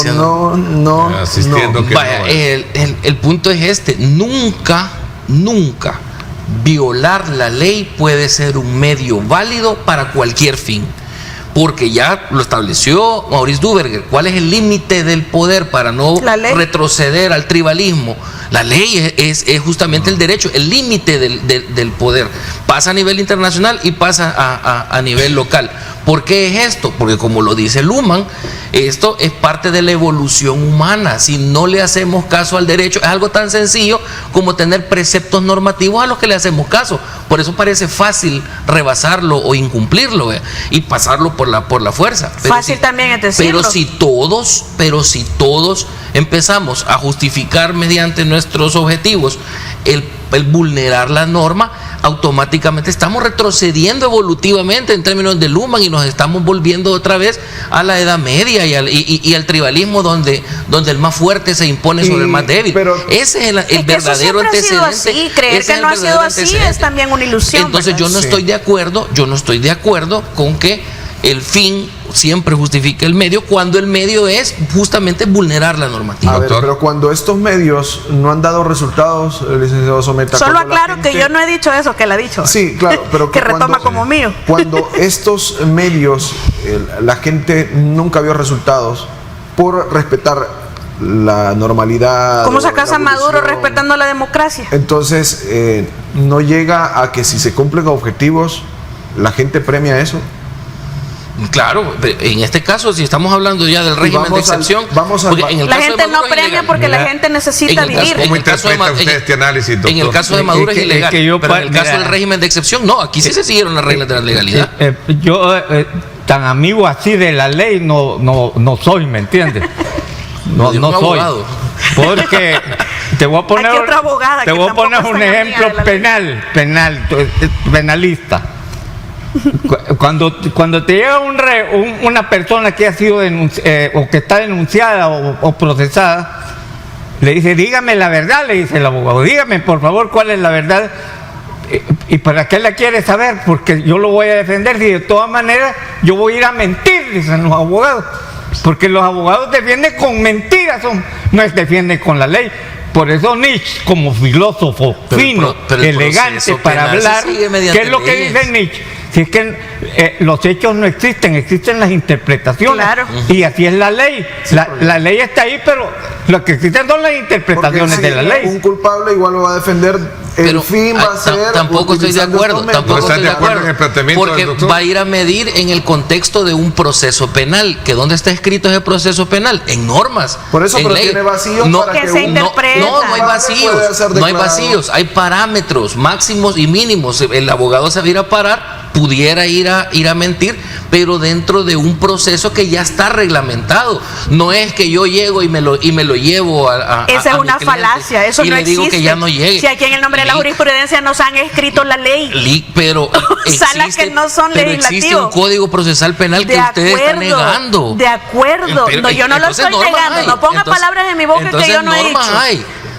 asistiendo que vaya, el punto es este: nunca violar la ley puede ser un medio válido para cualquier fin. Porque ya lo estableció Maurice Duverger. ¿Cuál es el límite del poder para no retroceder al tribalismo? La ley es justamente el derecho, el límite del poder. Pasa a nivel internacional y pasa a nivel local. ¿Por qué es esto? Porque como lo dice Luhmann, esto es parte de la evolución humana. Si no le hacemos caso al derecho, es algo tan sencillo como tener preceptos normativos a los que le hacemos caso. Por eso parece fácil rebasarlo o incumplirlo y pasarlo por la fuerza. Fácil también es decirlo. Pero si todos empezamos a justificar mediante nuestros objetivos el vulnerar la norma, automáticamente estamos retrocediendo evolutivamente en términos de Luhmann y nos estamos volviendo otra vez a la Edad Media y al tribalismo donde el más fuerte se impone sobre el más débil. Ese es el verdadero antecedente. Creer que no ha sido así es también una ilusión. Entonces yo no estoy de acuerdo con que el fin siempre justifica el medio cuando el medio es justamente vulnerar la normativa. A ver, pero cuando estos medios no han dado resultados, el licenciado Someta... Solo aclaro que yo no he dicho eso, que él ha dicho. Sí, claro, pero que retoma como mío. Cuando estos medios, la gente nunca vio resultados por respetar la normalidad... ¿Cómo sacas a Maduro respetando la democracia? Entonces, no llega a que si se cumplen objetivos, la gente premia eso. Claro, en este caso, si estamos hablando ya del régimen de excepción, la gente no premia porque la gente necesita vivir. ¿Cómo interpreta usted este análisis, doctor? En el caso de Maduro es ilegal, pero en el caso del régimen de excepción, no, aquí sí se siguieron las reglas de la legalidad. Yo, tan amigo así de la ley, no soy, ¿me entiendes? No soy. Porque te voy a poner un ejemplo penalista. Cuando te llega una persona que ha sido o que está denunciada o procesada, le dice, dígame la verdad, le dice el abogado, dígame por favor cuál es la verdad. ¿Y para qué la quiere saber? Porque yo lo voy a defender y de todas maneras yo voy a ir a mentir, dicen los abogados. Porque los abogados defienden con mentiras, no defienden con la ley. Por eso Nietzsche, como filósofo fino, elegante para hablar, ¿qué es lo que dice Nietzsche? Si es que los hechos no existen, existen las interpretaciones. Claro. Y así es la ley. La ley está ahí, pero lo que existen son las interpretaciones de la ley. Un culpable igual lo va a defender. El fin va a ser. Tampoco estoy de acuerdo. Tampoco estoy de acuerdo en el planteamiento porque del doctor. va a ir a medir en el contexto de un proceso penal. ¿Que dónde está escrito ese proceso penal? En normas. Por eso, en pero ley. tiene vacíos No, para que se interpreta. No hay vacíos. No hay vacíos. Hay parámetros máximos y mínimos. El abogado se va a ir a parar, pudiera ir a mentir, pero dentro de un proceso que ya está reglamentado. No es que yo llego y me lo llevo a esa es mi una cliente falacia, eso y no le digo existe. que ya no llegue. Si aquí en el nombre de la jurisprudencia nos han escrito la ley. Pero salas que no son pero existe legislativos. un código procesal penal que ustedes están negando. De acuerdo. Pero, No, yo no lo estoy negando. No ponga palabras en mi boca que yo no he dicho.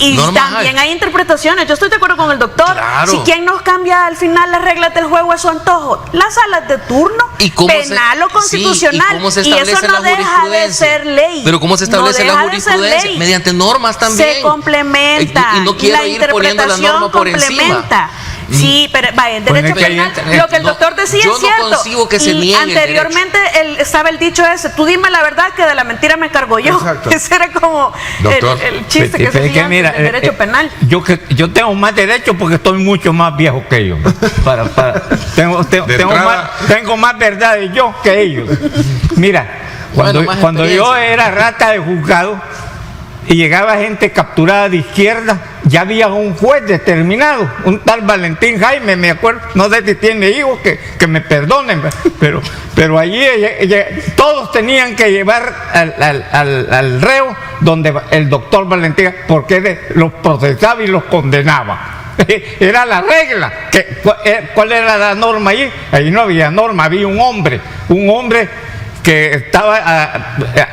Y también hay interpretaciones. Yo estoy de acuerdo con el doctor. Claro. Si quien nos cambia al final las reglas del juego a su antojo, las salas de turno, penal o constitucional. ¿Y cómo se y establece eso no la deja de ser ley. Pero ¿cómo se establece la jurisprudencia? Mediante normas también. Se complementa. Y no quiero ir poniendo la norma por encima. Sí, pero vaya, en derecho penal, lo que el doctor decía es cierto. Yo no concibo que se niegue anteriormente estaba el dicho ese, tú dime la verdad que de la mentira me cargo yo. Exacto. Ese era como el chiste que se hacía mira, en derecho penal. Yo tengo más derecho porque estoy mucho más viejo que ellos. Tengo más verdades yo que ellos. Mira, cuando yo era rata de juzgado y llegaba gente capturada de izquierda, ya había un juez determinado, un tal Valentín Jaime, me acuerdo, no sé si tiene hijos, que me perdonen, pero allí todos tenían que llevar al reo donde el doctor Valentín, porque los procesaba y los condenaba. Era la regla. ¿Cuál era la norma allí? Allí no había norma, había un hombre que estaba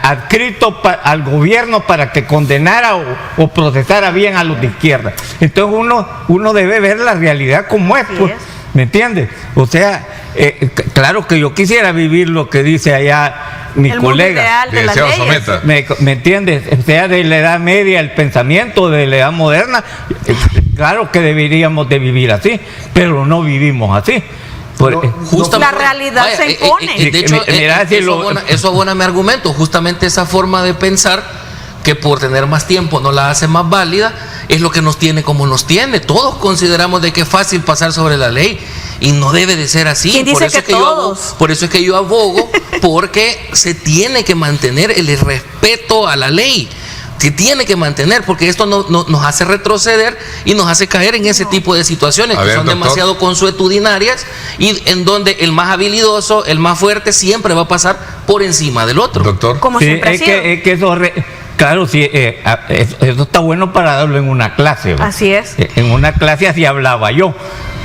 adscrito al gobierno para que condenara o procesara bien a los de izquierda. Entonces uno debe ver la realidad como es, pues, ¿me entiendes? O sea, claro que yo quisiera vivir lo que dice allá mi colega. ¿Me entiendes? O sea, de la edad media, el pensamiento de la edad moderna, claro que deberíamos de vivir así, pero no vivimos así. La realidad se impone. De hecho, eso abona mi argumento. Justamente esa forma de pensar, que por tener más tiempo no la hace más válida, es lo que nos tiene como nos tiene. Todos consideramos de que es fácil pasar sobre la ley y no debe de ser así. ¿Quién dice que todos? Por eso es que yo abogo porque se tiene que mantener el respeto a la ley. Se tiene que mantener, porque esto nos hace retroceder y nos hace caer en ese tipo de situaciones que son demasiado consuetudinarias y en donde el más habilidoso, el más fuerte, siempre va a pasar por encima del otro. Doctor. Como siempre ha sido. Es que eso, claro, sí, eso está bueno para darlo en una clase. Así es. En una clase así hablaba yo.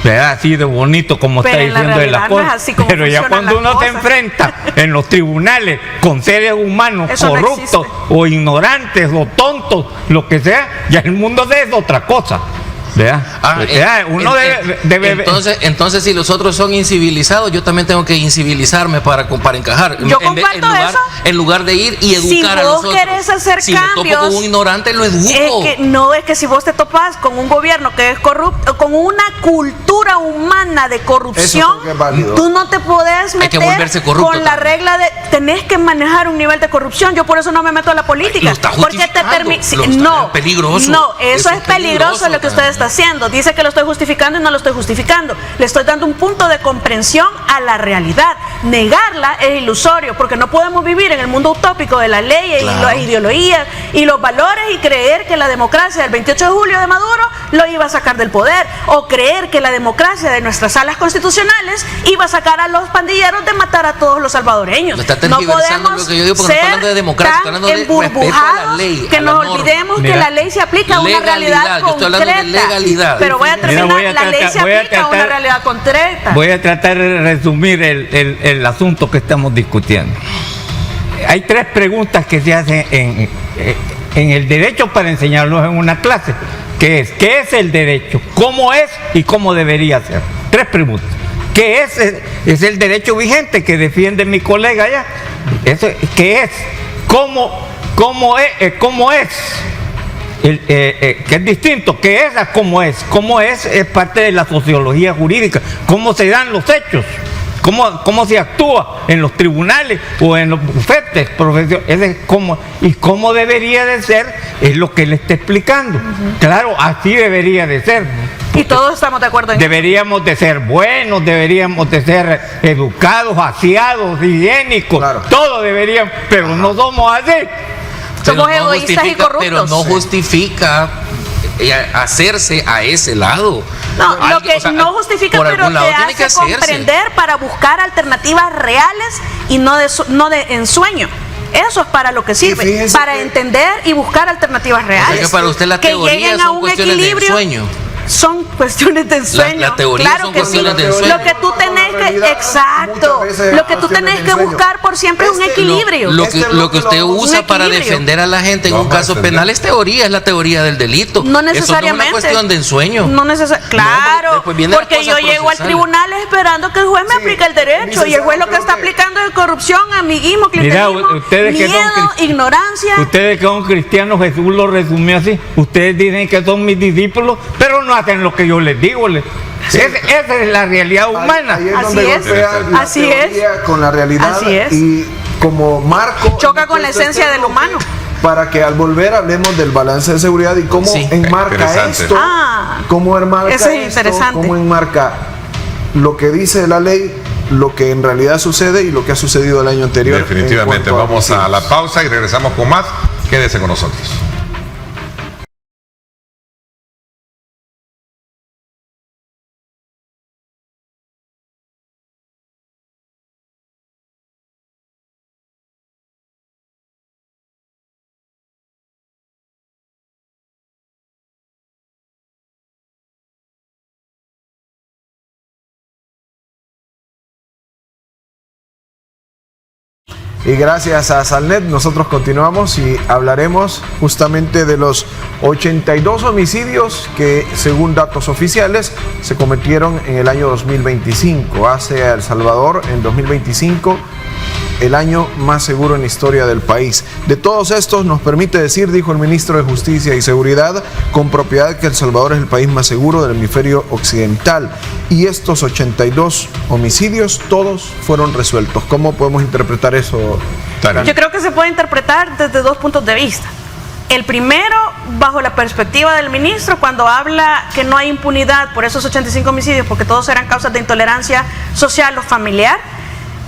Así de bonito como pero está diciendo de la cosa, pero ya cuando uno se enfrenta en los tribunales con seres humanos eso corruptos o ignorantes o tontos, lo que sea, ya el mundo es otra cosa. Uno debe entonces si los otros son incivilizados, yo también tengo que incivilizarme para encajar. Yo comparto eso. En lugar de ir y educar a los otros. Si vos querés hacer si cambios, me topo con un ignorante, lo educo. Es que si vos te topas con un gobierno que es corrupto, con una cultura humana de corrupción, tú no te podés meter con la regla de tenés que manejar un nivel de corrupción. Yo por eso no me meto a la política. Porque te permite. No, peligroso. No, eso es peligroso lo que ustedes está haciendo. Dice que lo estoy justificando y no lo estoy justificando. Le estoy dando un punto de comprensión a la realidad. Negarla es ilusorio, porque no podemos vivir en el mundo utópico de la ley y las ideologías y los valores y creer que la democracia del 28 de julio de Maduro lo iba a sacar del poder, o creer que la democracia de nuestras salas constitucionales iba a sacar a los pandilleros de matar a todos los salvadoreños. No podemos ser tan emburbujados que nos olvidemos que la ley se aplica a una realidad concreta. Legalidad. Pero voy a terminar, la ley se aplica a una realidad concreta. Voy a tratar de resumir el asunto que estamos discutiendo. Hay tres preguntas que se hacen en el derecho para enseñarlos en una clase. ¿Qué es el derecho? ¿Cómo es y cómo debería ser? 3 preguntas. ¿Qué es? Es el derecho vigente que defiende mi colega allá. ¿Qué es? ¿Cómo es? Que es distinto, ¿qué es a cómo es? Cómo es parte de la sociología jurídica, cómo se dan los hechos, cómo se actúa en los tribunales o en los bufetes profesionales, y cómo debería de ser, es lo que le está explicando. Claro, así debería de ser. Y todos estamos de acuerdo en eso. Deberíamos de ser buenos, deberíamos de ser educados, aseados, higiénicos, claro. Todo deberíamos, pero no somos así. Somos egoístas y corruptos. Pero no justifica hacerse a ese lado. No, lo que no justifica, pero te hace comprender para buscar alternativas reales y no de ensueño. Eso es para lo que sirve, para entender y buscar alternativas reales. O sea que para usted la teoría son cuestiones de ensueño. Son cuestiones de ensueño. La teoría claro son que cuestiones sí. de ensueño. Lo que tú tenés que, exacto, lo que tú tenés que buscar por siempre es un equilibrio. Lo que usted usa para defender a la gente en un caso penal es teoría, es la teoría del delito. No necesariamente. Eso no es una cuestión de ensueño. No necesariamente. Claro, porque yo llego al tribunal esperando que el juez me aplique el derecho y el juez lo que está aplicando es corrupción, amiguismo, clientelismo, miedo, ignorancia. Ustedes que son cristianos, Jesús lo resumió así. Ustedes dicen que son mis discípulos, pero no hacen lo que yo les digo. Esa es la realidad humana. Así es. Con la realidad. Así es. Y como marco. Choca con la esencia del humano. Para que al volver hablemos del balance de seguridad y cómo enmarca esto. Cómo enmarca eso es interesante. Cómo enmarca lo que dice la ley, lo que en realidad sucede y lo que ha sucedido el año anterior. Definitivamente. Vamos a la pausa y regresamos con más. Quédese con nosotros. Y gracias a Salnet, nosotros continuamos y hablaremos justamente de los 82 homicidios que, según datos oficiales, se cometieron en el año 2025. Hace a El Salvador en 2025 el año más seguro en la historia del país. De todos estos nos permite decir, dijo el ministro de Justicia y Seguridad, con propiedad que El Salvador es el país más seguro del hemisferio occidental. Y estos 82 homicidios, todos fueron resueltos. ¿Cómo podemos interpretar eso, Tania? Yo creo que se puede interpretar desde 2 puntos de vista. El primero, bajo la perspectiva del ministro, cuando habla que no hay impunidad por esos 85 homicidios, porque todos eran causas de intolerancia social o familiar,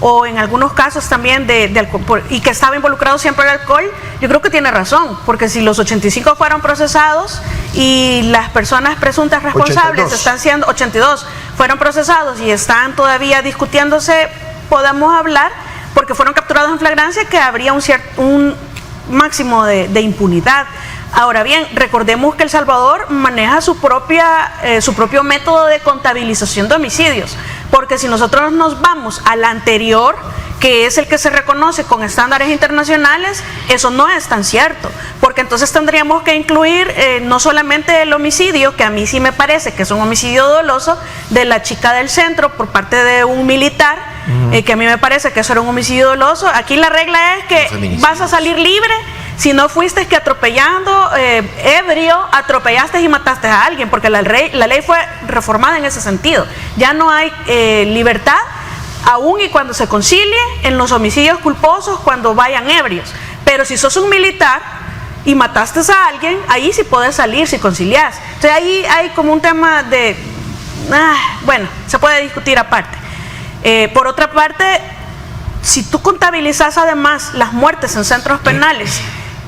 o en algunos casos también de alcohol, y que estaba involucrado siempre el alcohol, yo creo que tiene razón, porque si los 85 fueron procesados y las personas presuntas responsables 82. están siendo 82, fueron procesados y están todavía discutiéndose, podemos hablar, porque fueron capturados en flagrancia, que habría un máximo de impunidad. Ahora bien, recordemos que El Salvador maneja su propio método de contabilización de homicidios, porque si nosotros nos vamos al anterior, que es el que se reconoce con estándares internacionales, eso no es tan cierto, porque entonces tendríamos que incluir no solamente el homicidio, que a mí sí me parece que es un homicidio doloso, de la chica del centro por parte de un militar, que a mí me parece que eso era un homicidio doloso. Aquí la regla es que vas a salir libre si no fuiste que atropellando, ebrio, atropellaste y mataste a alguien, porque la ley fue reformada en ese sentido. Ya no hay libertad, aún y cuando se concilie, en los homicidios culposos cuando vayan ebrios. Pero si sos un militar y mataste a alguien, ahí sí podés salir si conciliás. Entonces ahí hay como un tema de... bueno, se puede discutir aparte. Por otra parte, si tú contabilizas además las muertes en centros penales,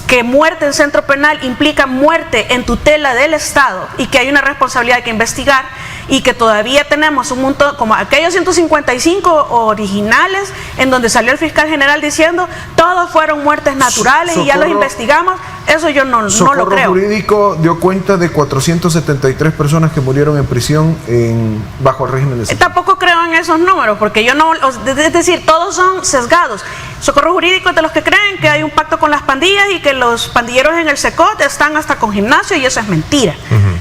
que muerte en centro penal implica muerte en tutela del Estado y que hay una responsabilidad que investigar, y que todavía tenemos un montón, como aquellos 155 originales en donde salió el fiscal general diciendo todos fueron muertes naturales y ya los investigamos, eso yo no lo creo. Socorro Jurídico dio cuenta de 473 personas que murieron en prisión bajo el régimen de... Tampoco creo en esos números, porque yo no, es decir, todos son sesgados. Socorro Jurídico es de los que creen que hay un pacto con las pandillas y que los pandilleros en el SECOT están hasta con gimnasio, y eso es mentira.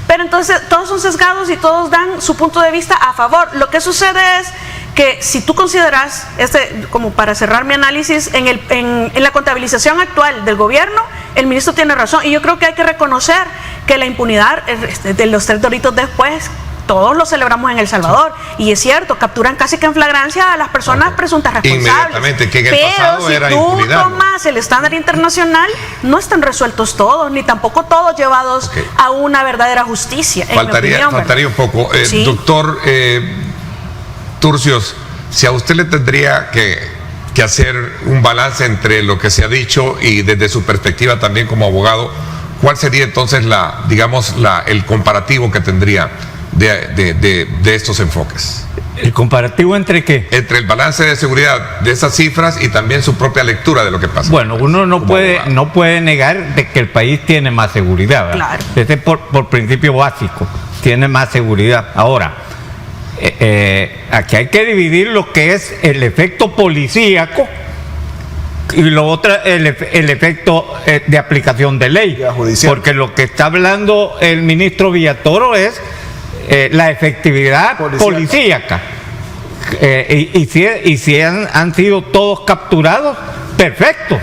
Pero entonces todos son sesgados y todos dan su punto de vista a favor. Lo que sucede es que si tú consideras, como para cerrar mi análisis, en la contabilización actual del gobierno, el ministro tiene razón, y yo creo que hay que reconocer que la impunidad de los 3 doritos después, todos lo celebramos en El Salvador, y es cierto, capturan casi que en flagrancia a las personas presuntas responsables. Inmediatamente, que en el pasado era impunidad. Pero si tú tomas el estándar internacional, no están resueltos todos, ni tampoco todos llevados a una verdadera justicia. Faltaría un poco. Sí. Doctor Turcios, si a usted le tendría que hacer un balance entre lo que se ha dicho y desde su perspectiva también como abogado, ¿cuál sería entonces el comparativo que tendría de estos enfoques? ¿El comparativo entre qué? Entre el balance de seguridad de esas cifras y también su propia lectura de lo que pasa. Bueno, uno no puede negar de que el país tiene más seguridad, ¿verdad? Claro. Ese por principio básico, tiene más seguridad. Ahora, aquí hay que dividir lo que es el efecto policíaco y lo otro, el efecto de aplicación de ley. Porque lo que está hablando el ministro Villatoro es la efectividad policíaca. Y si han sido todos capturados, perfecto.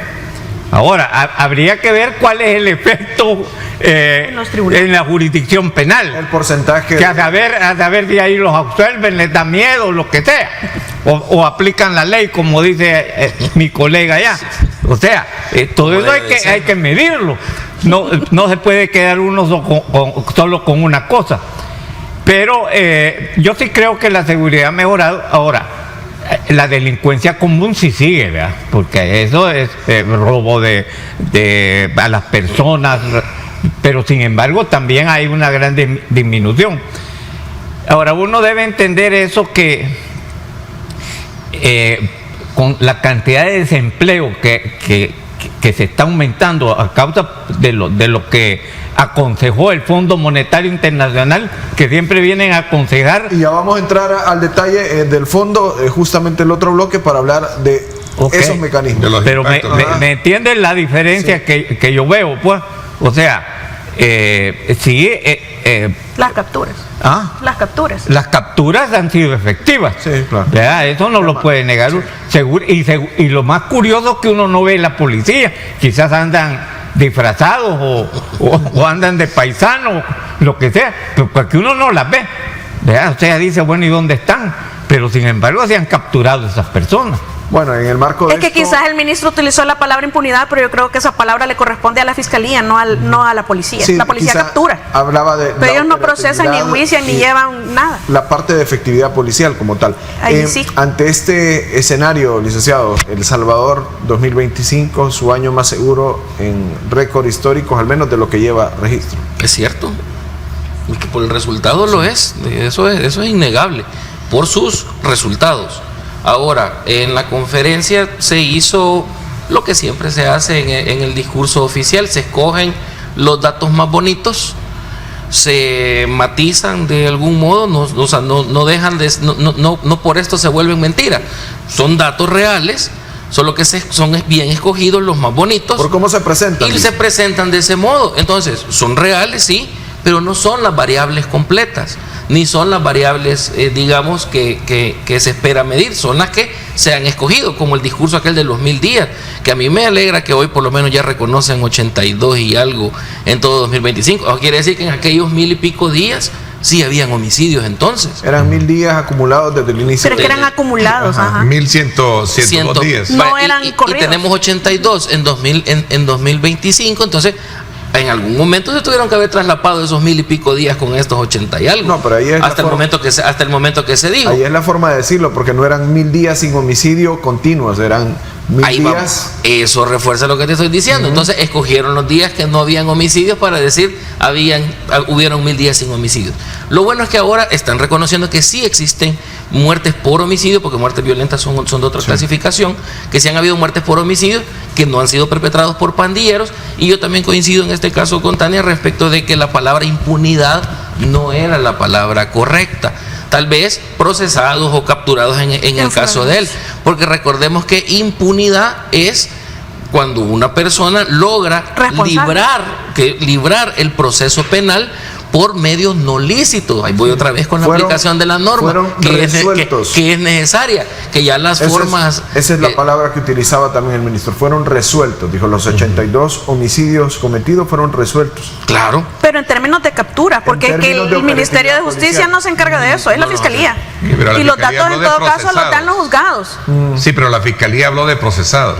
Ahora, habría que ver cuál es el efecto en la jurisdicción penal. El porcentaje. Que a saber si ahí los absuelven, les da miedo, lo que sea. O aplican la ley, como dice mi colega allá. O sea, todo eso hay que medirlo. No se puede quedar uno solo con una cosa. Pero yo sí creo que la seguridad ha mejorado. Ahora, la delincuencia común sí sigue, ¿verdad? Porque eso es robo a las personas, pero sin embargo también hay una gran disminución. Ahora, uno debe entender eso, que con la cantidad de desempleo que se está aumentando a causa de lo que aconsejó el Fondo Monetario Internacional, que siempre vienen a aconsejar. Y ya vamos a entrar al detalle del fondo, justamente el otro bloque, para hablar de esos mecanismos. Pero me entienden la diferencia que yo veo, pues. O sea, las capturas. Las capturas han sido efectivas. Sí, claro. ¿Verdad? Eso no lo puede negar. Sí. Y lo más curioso es que uno no ve la policía. Quizás andan disfrazados o andan de paisanos, lo que sea, pero porque uno no las ve. ¿Verdad? O sea, dice, bueno, ¿y dónde están? Pero sin embargo se han capturado esas personas. Bueno, en el marco de que quizás el ministro utilizó la palabra impunidad, pero yo creo que esa palabra le corresponde a la fiscalía, no a la policía. Sí, la policía captura. Hablaba de pero ellos no procesan, ni enjuician, ni llevan nada. La parte de efectividad policial como tal. Sí. Ante este escenario, licenciado, El Salvador 2025, su año más seguro en récord históricos, al menos de lo que lleva registro. Es cierto. Y que por el resultado lo es. Eso es innegable. Por sus resultados. Ahora, en la conferencia se hizo lo que siempre se hace en el discurso oficial: se escogen los datos más bonitos, se matizan de algún modo, no dejan de, no por esto se vuelven mentiras, son datos reales, solo que son bien escogidos los más bonitos. ¿Por cómo se presentan? Y se presentan de ese modo. Entonces, son reales, sí, pero no son las variables completas, ni son las variables, digamos, que se espera medir, son las que se han escogido, como el discurso aquel de los 1000 días, que a mí me alegra que hoy por lo menos ya reconocen 82 y algo en todo 2025. Eso quiere decir que en aquellos 1000 y pico días sí habían homicidios entonces. Eran 1000 días acumulados desde el inicio. Pero es que eran acumulados, ajá. 1102 días. No eran corridos. Y tenemos 82 en 2025, entonces en algún momento se tuvieron que haber traslapado esos 1000 y pico días con estos 80 y algo. No, pero ahí es hasta el momento que se dijo. Ahí es la forma de decirlo, porque no eran 1000 días sin homicidio continuos, eran 1000 ahí días. Vamos. Eso refuerza lo que te estoy diciendo. Entonces escogieron los días que no habían homicidios para decir hubieron 1000 días sin homicidios. Lo bueno es que ahora están reconociendo que sí existen muertes por homicidio, porque muertes violentas son de otra clasificación, que sí han habido muertes por homicidio que no han sido perpetrados por pandilleros. Y yo también coincido en este caso con Tania respecto de que la palabra impunidad no era la palabra correcta. tal vez procesados o capturados en el caso de él. Porque recordemos que impunidad es cuando una persona logra librar el proceso penal por medios no lícitos. Ahí voy otra vez con la aplicación de la norma, que es necesaria, que ya las formas... Esa es la palabra que utilizaba también el ministro. Fueron resueltos, dijo, los 82 homicidios cometidos fueron resueltos. Claro. Pero en términos de captura, porque es que el Ministerio de Justicia no se encarga de eso, es la Fiscalía. Y los datos en todo caso los dan los juzgados. Sí, pero la Fiscalía habló de procesados.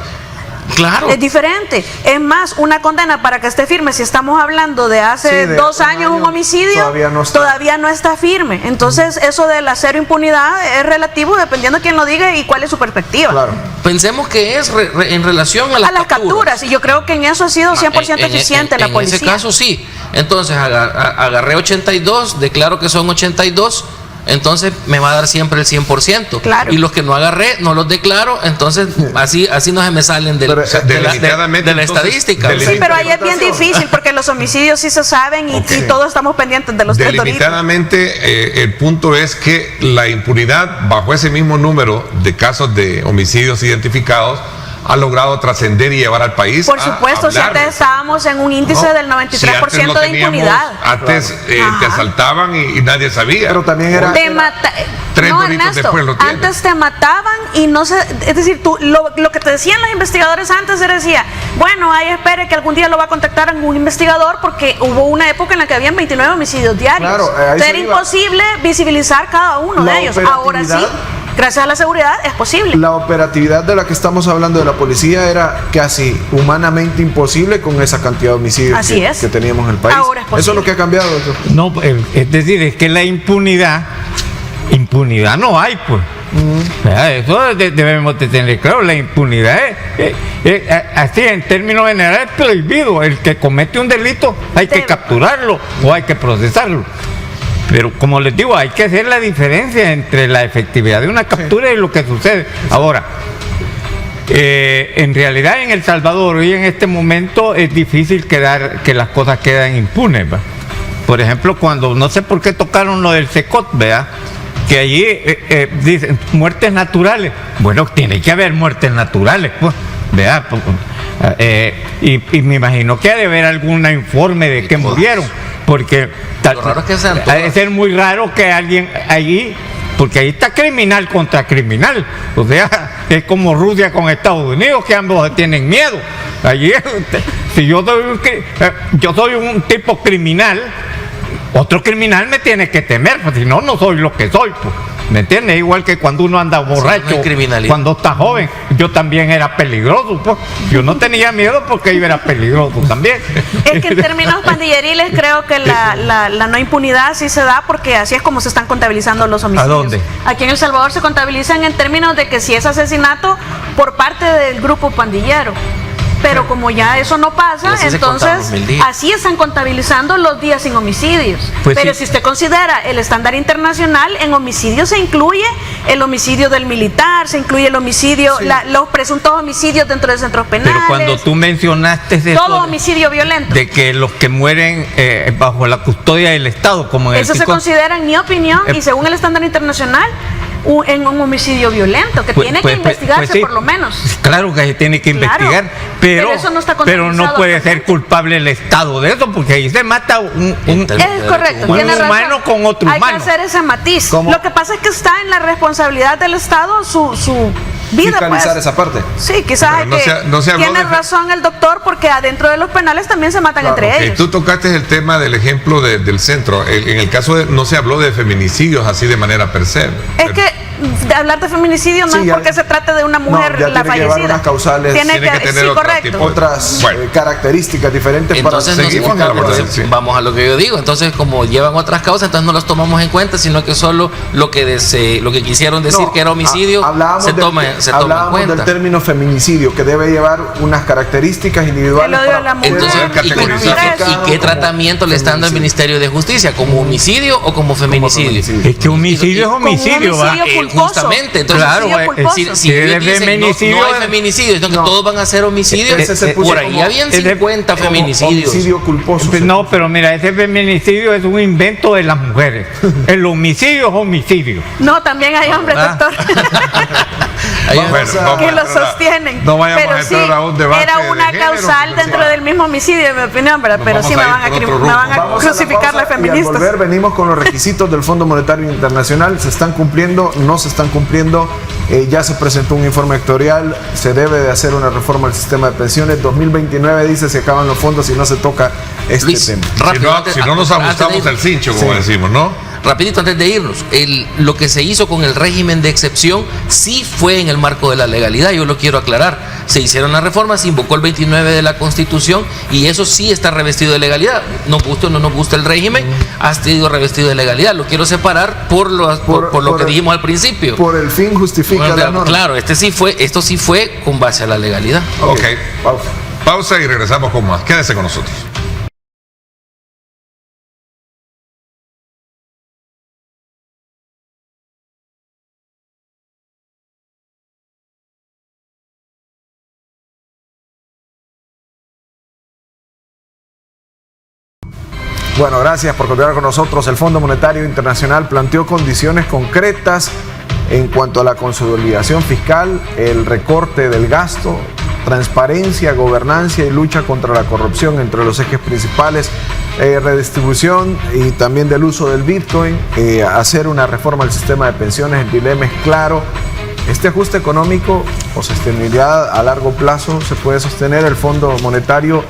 Claro. Es diferente. Es más, una condena para que esté firme, si estamos hablando de hace 2 años un homicidio, todavía no está firme. Entonces, eso de la cero impunidad es relativo dependiendo de quién lo diga y cuál es su perspectiva. Claro. Pensemos que es en relación a las capturas. Y yo creo que en eso ha sido 100% eficiente la policía. En ese caso sí. Entonces, agarré 82, declaro que son 82. Entonces me va a dar siempre el 100%. Claro. Y los que no agarré, no los declaro. Entonces así no se me salen de la estadística. Sí, pero ahí es bien difícil porque los homicidios sí se saben y todos estamos pendientes de los delimitadamente. El punto es que la impunidad bajo ese mismo número de casos de homicidios identificados ha logrado trascender y llevar al país. Por supuesto, si antes estábamos en un índice del 93% de impunidad. Antes te asaltaban y nadie sabía. Pero también era... No, Ernesto, antes te mataban y no se... Es decir, lo que te decían los investigadores antes decía, bueno, ahí espere que algún día lo va a contactar algún investigador porque hubo una época en la que habían 29 homicidios diarios. Claro, era imposible visibilizar cada uno de ellos. Ahora sí, gracias a la seguridad es posible. La operatividad de la que estamos hablando de la policía era casi humanamente imposible con esa cantidad de homicidios que teníamos en el país. Ahora es posible. Eso es lo que ha cambiado. No, es decir, es que la impunidad no hay, pues. Eso debemos de tener claro. La impunidad es así, en términos generales, prohibido. El que comete un delito hay que capturarlo o hay que procesarlo. Pero como les digo, hay que hacer la diferencia entre la efectividad de una captura y lo que sucede. Ahora, en realidad en El Salvador hoy en este momento es difícil que las cosas queden impunes, ¿verdad? Por ejemplo, cuando no sé por qué tocaron lo del SECOT, ¿verdad? Que allí dicen muertes naturales. Bueno, tiene que haber muertes naturales, pues, ¿verdad? Y me imagino que ha de haber algún informe de que murieron. Porque ha de ser muy raro que alguien allí, porque ahí está criminal contra criminal. O sea, es como Rusia con Estados Unidos, que ambos tienen miedo. Allí, si yo soy un tipo criminal, otro criminal me tiene que temer, pues si no, no soy lo que soy, pues. ¿Me entiendes? Igual que cuando uno anda borracho, cuando está joven, yo también era peligroso, pues. Yo no tenía miedo porque yo era peligroso también. Es que en términos pandilleriles creo que la no impunidad sí se da porque así es como se están contabilizando los homicidios. ¿A dónde? Aquí en El Salvador se contabilizan en términos de que si es asesinato por parte del grupo pandillero. Pero como ya eso no pasa, entonces así están contabilizando los días sin homicidios. Pues pero sí. Si usted considera el estándar internacional, en homicidios se incluye el homicidio del militar, se incluye el homicidio, los presuntos homicidios dentro de centros penales. Pero cuando tú mencionaste todo homicidio violento. De que los que mueren bajo la custodia del Estado, como en eso se considera, en mi opinión, y según el estándar internacional, en un homicidio violento, que tiene que investigarse, por lo menos. Claro que se tiene que investigar, pero eso no está no puede ser culpable el Estado de eso, porque ahí se mata un humano con otro humano. Hay que hacer ese matiz. Lo que pasa es que está en la responsabilidad del Estado su vida, fiscalizar esa parte. Sí, quizás tiene razón el doctor, porque adentro de los penales también se matan entre ellos. Tú tocaste el tema del ejemplo del centro. En el caso no se habló de feminicidios así de manera per se. Es que de hablar de feminicidio no es porque se trate de una mujer la fallecida. Que unas causales, tiene que tener otras características diferentes. Entonces vamos a lo que yo digo. Entonces, como llevan otras causas, entonces no los tomamos en cuenta, sino que solo lo que quisieron decir que era homicidio se toma en cuenta. Hablábamos del término feminicidio, que debe llevar unas características individuales. Entonces, ¿y qué tratamiento le está dando el Ministerio de Justicia? ¿Como homicidio o como feminicidio? Es que homicidio es homicidio, ¿va? Justamente, entonces, claro, si ellos dicen no hay feminicidio, sino que todos van a ser homicidios, por ahí habían 50 feminicidios. Homicidio culposo. No, pero mira, ese feminicidio es un invento de las mujeres. El homicidio es homicidio. No, también hay hombres, doctor. Que lo sostienen. No vayamos pero a entrar a un debate era una de causal género, dentro del mismo homicidio, en mi opinión, ¿verdad? Pero sí me van a crucificar las feministas. Y al volver venimos con los requisitos del Fondo Monetario Internacional. ¿Se están cumpliendo? ¿No se están cumpliendo? Ya se presentó un informe sectorial. Se debe de hacer una reforma al sistema de pensiones. 2029 dice se acaban los fondos y no se toca este Luis, tema. Rápido, si no nos ajustamos el cincho, como decimos, ¿no? Rapidito antes de irnos, lo que se hizo con el régimen de excepción sí fue en el marco de la legalidad, yo lo quiero aclarar. Se hicieron las reformas, se invocó el 29 de la Constitución y eso sí está revestido de legalidad. Nos guste o no nos gusta el régimen, ha sido revestido de legalidad. Lo quiero separar por lo que dijimos al principio. Por el fin justifica la norma. Claro, esto sí fue con base a la legalidad. Ok, pausa y regresamos con más. Quédese con nosotros. Bueno, gracias por continuar con nosotros. El Fondo Monetario Internacional planteó condiciones concretas en cuanto a la consolidación fiscal, el recorte del gasto, transparencia, gobernanza y lucha contra la corrupción entre los ejes principales, redistribución y también del uso del Bitcoin, hacer una reforma al sistema de pensiones. El dilema es claro. Este ajuste económico o sostenibilidad a largo plazo se puede sostener. El Fondo Monetario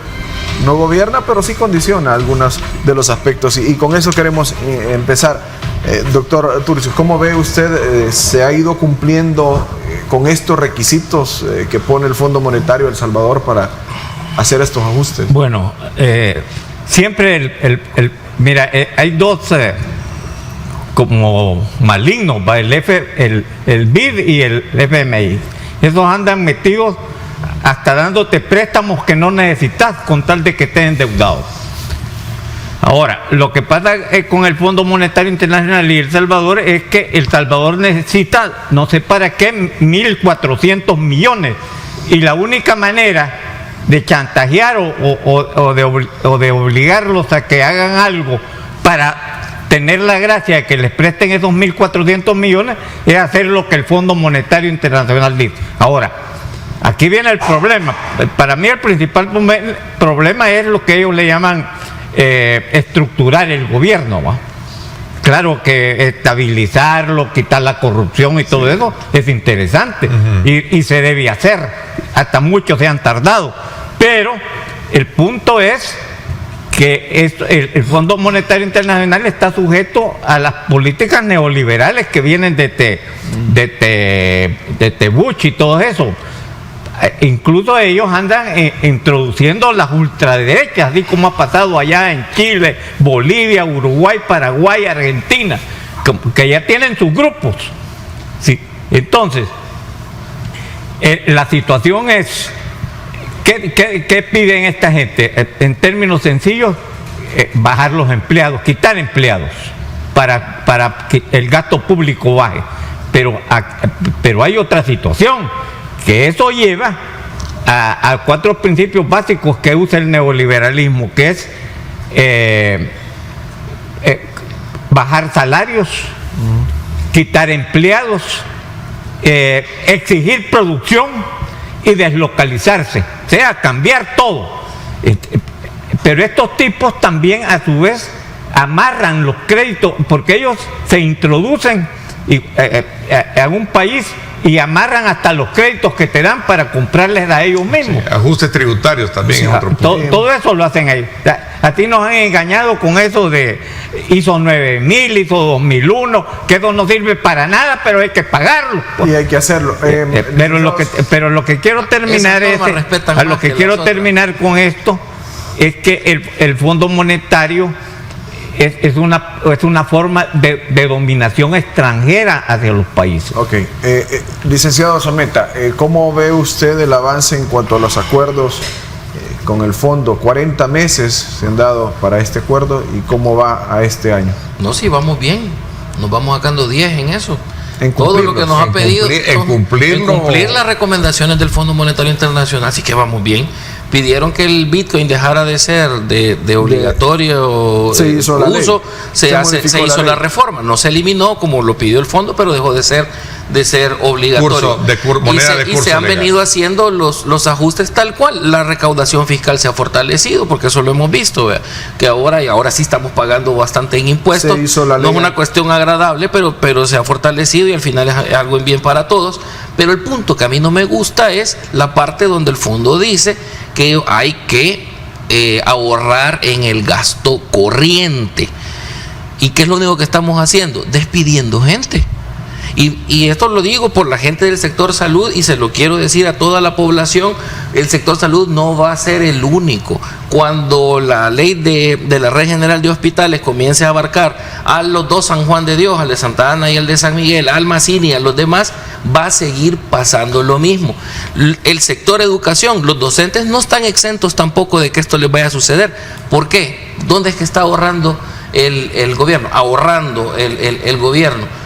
no gobierna, pero sí condiciona algunos de los aspectos. Y con eso queremos empezar. Doctor Turcios, ¿cómo ve usted se ha ido cumpliendo con estos requisitos que pone el Fondo Monetario de El Salvador para hacer estos ajustes? Bueno, siempre mira, hay dos como malignos, el BID y el FMI. Esos andan metidos hasta dándote préstamos que no necesitas con tal de que estés endeudado. Ahora, lo que pasa con el Fondo Monetario Internacional y El Salvador es que El Salvador necesita, no sé para qué, 1.400 millones. Y la única manera de chantajear o de obligarlos a que hagan algo para tener la gracia de que les presten esos 1.400 millones es hacer lo que el Fondo Monetario Internacional dice. Ahora, aquí viene el problema. Para mí el principal problema es lo que ellos le llaman estructurar el gobierno, ¿va? Claro que estabilizarlo, quitar la corrupción y todo eso es interesante y se debe hacer. Hasta muchos se han tardado. Pero el punto es que el Fondo Monetario Internacional está sujeto a las políticas neoliberales que vienen de Bush y todo eso. Incluso ellos andan introduciendo las ultraderechas, así como ha pasado allá en Chile, Bolivia, Uruguay, Paraguay, Argentina, que ya tienen sus grupos. Sí. Entonces, la situación es, ¿qué piden esta gente? En términos sencillos, bajar los empleados, quitar empleados, para que el gasto público baje. Pero hay otra situación, que eso lleva a 4 principios básicos que usa el neoliberalismo, que es bajar salarios, quitar empleados, exigir producción y deslocalizarse, o sea, cambiar todo. Pero estos tipos también a su vez amarran los créditos, porque ellos se introducen a un país y amarran hasta los créditos que te dan para comprarles a ellos mismos. Sí, ajustes tributarios también es otro punto. Todo eso lo hacen ellos. A ti nos han engañado con eso de ISO 9000, ISO 2001, que eso no sirve para nada, pero hay que pagarlo. Y hay que hacerlo. Pero lo que quiero terminar terminar con esto es que el Fondo Monetario es una forma de dominación extranjera hacia los países. Ok. Licenciado Someta, ¿cómo ve usted el avance en cuanto a los acuerdos con el fondo? 40 meses se han dado para este acuerdo, ¿y cómo va a este año? No, sí, vamos bien. Nos vamos sacando 10 en eso. En Todo lo que nos ha pedido en cumplirlo. cumplir las recomendaciones del Fondo Monetario Internacional, así que vamos bien. Pidieron que el Bitcoin dejara de ser de obligatorio uso, se hizo la reforma. No se eliminó como lo pidió el fondo, pero dejó de ser obligatorio. Y se han venido haciendo los ajustes tal cual. La recaudación fiscal se ha fortalecido, porque eso lo hemos visto, ¿vea? Que ahora sí estamos pagando bastante en impuestos. No es una cuestión agradable, pero se ha fortalecido y al final es algo en bien para todos. Pero el punto que a mí no me gusta es la parte donde el fondo dice que hay que ahorrar en el gasto corriente. ¿Y qué es lo único que estamos haciendo? Despidiendo gente. Y esto lo digo por la gente del sector salud y se lo quiero decir a toda la población. El sector salud no va a ser el único. Cuando la ley de la Red General de Hospitales comience a abarcar a los dos San Juan de Dios, al de Santa Ana y al de San Miguel, al Macín y a los demás, va a seguir pasando lo mismo. El sector educación, los docentes no están exentos tampoco de que esto les vaya a suceder. ¿Por qué? ¿Dónde es que está ahorrando el gobierno? Ahorrando el gobierno.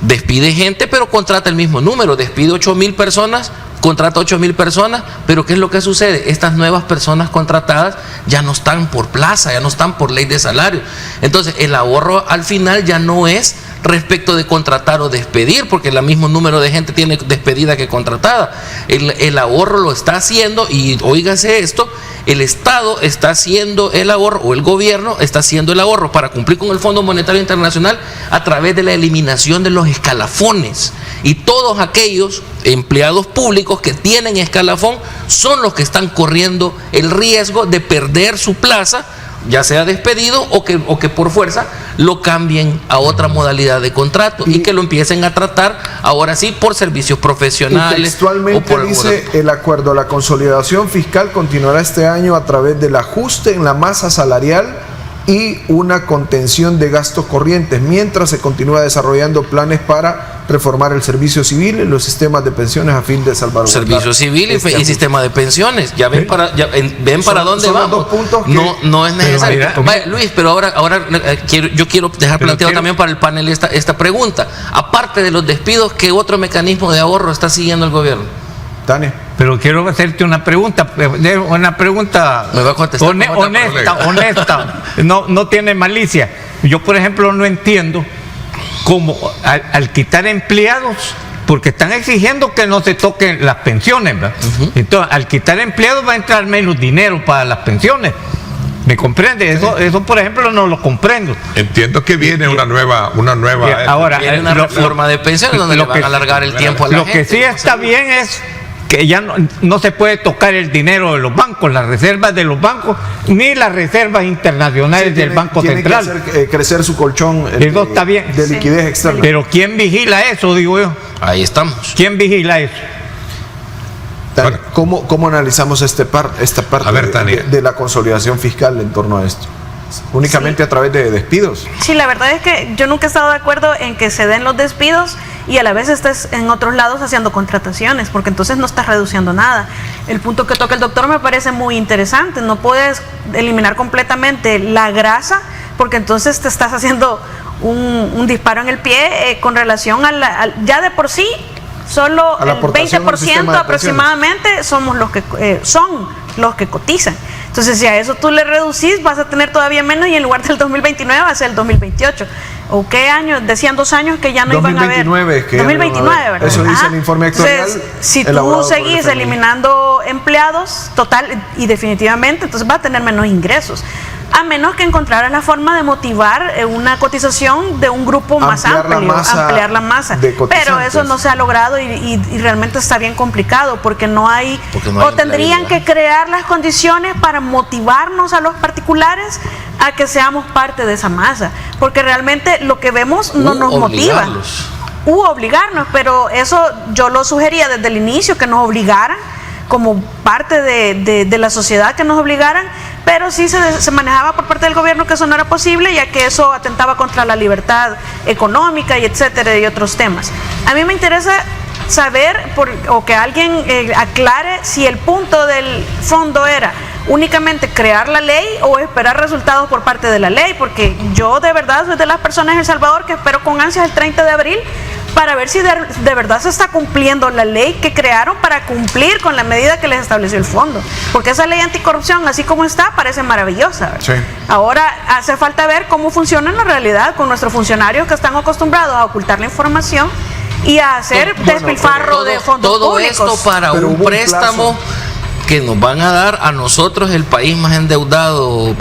Despide gente, pero contrata el mismo número. Despide 8,000 personas, contrata 8,000 personas, pero ¿qué es lo que sucede? Estas nuevas personas contratadas ya no están por plaza, ya no están por ley de salario. Entonces, el ahorro al final ya no es respecto de contratar o despedir, porque el mismo número de gente tiene despedida que contratada. El ahorro lo está haciendo, y óigase esto, el Estado está haciendo el ahorro, o el gobierno está haciendo el ahorro para cumplir con el Fondo Monetario Internacional a través de la eliminación de los escalafones. Y todos aquellos empleados públicos que tienen escalafón son los que están corriendo el riesgo de perder su plaza, ya sea despedido o que por fuerza lo cambien a otra modalidad de contrato y que lo empiecen a tratar ahora sí por servicios profesionales. Y textualmente dice el acuerdo: la consolidación fiscal continuará este año a través del ajuste en la masa salarial y una contención de gastos corrientes, mientras se continúa desarrollando planes para reformar el servicio civil y los sistemas de pensiones a fin de salvaguardar. Servicio civil y sistema de pensiones. Ya ven para dónde vamos. No es necesario. Luis, pero ahora yo quiero dejar planteado también para el panel esta pregunta. Aparte de los despidos, ¿qué otro mecanismo de ahorro está siguiendo el gobierno? Tania. Pero quiero hacerte una pregunta me va a contestar honesta, no tiene malicia. Yo, por ejemplo, no entiendo cómo al quitar empleados, porque están exigiendo que no se toquen las pensiones, ¿verdad? Entonces, al quitar empleados va a entrar menos dinero para las pensiones. ¿Me comprende? Eso, por ejemplo, no lo comprendo. Entiendo que viene una nueva ahora, viene una reforma de pensiones donde le van a alargar el tiempo a la gente. Lo que sí está bien es que ya no se puede tocar el dinero de los bancos, las reservas de los bancos, ni las reservas internacionales del Banco Central. Tiene que hacer crecer su colchón eso está bien, de liquidez externa. Pero ¿quién vigila eso, digo yo? Ahí estamos. ¿Quién vigila eso? Tania, ¿cómo analizamos esta parte de la consolidación fiscal en torno a esto? ¿Únicamente a través de despidos? Sí, la verdad es que yo nunca he estado de acuerdo en que se den los despidos y a la vez estés en otros lados haciendo contrataciones, porque entonces no estás reduciendo nada. El punto que toca el doctor me parece muy interesante. No puedes eliminar completamente la grasa, porque entonces te estás haciendo un disparo en el pie con relación a ya de por sí. Solo el 20% aproximadamente somos son los que cotizan. Entonces, si a eso tú le reducís, vas a tener todavía menos, y en lugar del 2029 va a ser el 2028. ¿O qué año? Decían 2 años que ya no iban a haber. 2029, ¿verdad? Eso dice el informe actuarial. Entonces, si tú seguís eliminando empleados, total y definitivamente, entonces va a tener menos ingresos. A menos que encontraras la forma de motivar una cotización de un grupo más amplio, ampliar la masa. Pero eso no se ha logrado y realmente está bien complicado, porque no hay o tendrían que crear las condiciones para motivarnos a los particulares a que seamos parte de esa masa, porque realmente lo que vemos no nos motiva. Obligarnos, pero eso yo lo sugería desde el inicio, que nos obligaran como parte de la sociedad, que nos obligaran, pero sí se manejaba por parte del gobierno que eso no era posible, ya que eso atentaba contra la libertad económica y etcétera, y otros temas. A mí me interesa saber, o que alguien aclare si el punto del fondo era únicamente crear la ley o esperar resultados por parte de la ley, porque yo de verdad soy de las personas en El Salvador que espero con ansias el 30 de abril para ver si de verdad se está cumpliendo la ley que crearon para cumplir con la medida que les estableció el fondo. Porque esa ley anticorrupción, así como está, parece maravillosa. Sí. Ahora hace falta ver cómo funciona en la realidad con nuestros funcionarios que están acostumbrados a ocultar la información y a hacer despilfarro de fondos públicos. Todo esto para un préstamo que nos van a dar a nosotros, el país más endeudado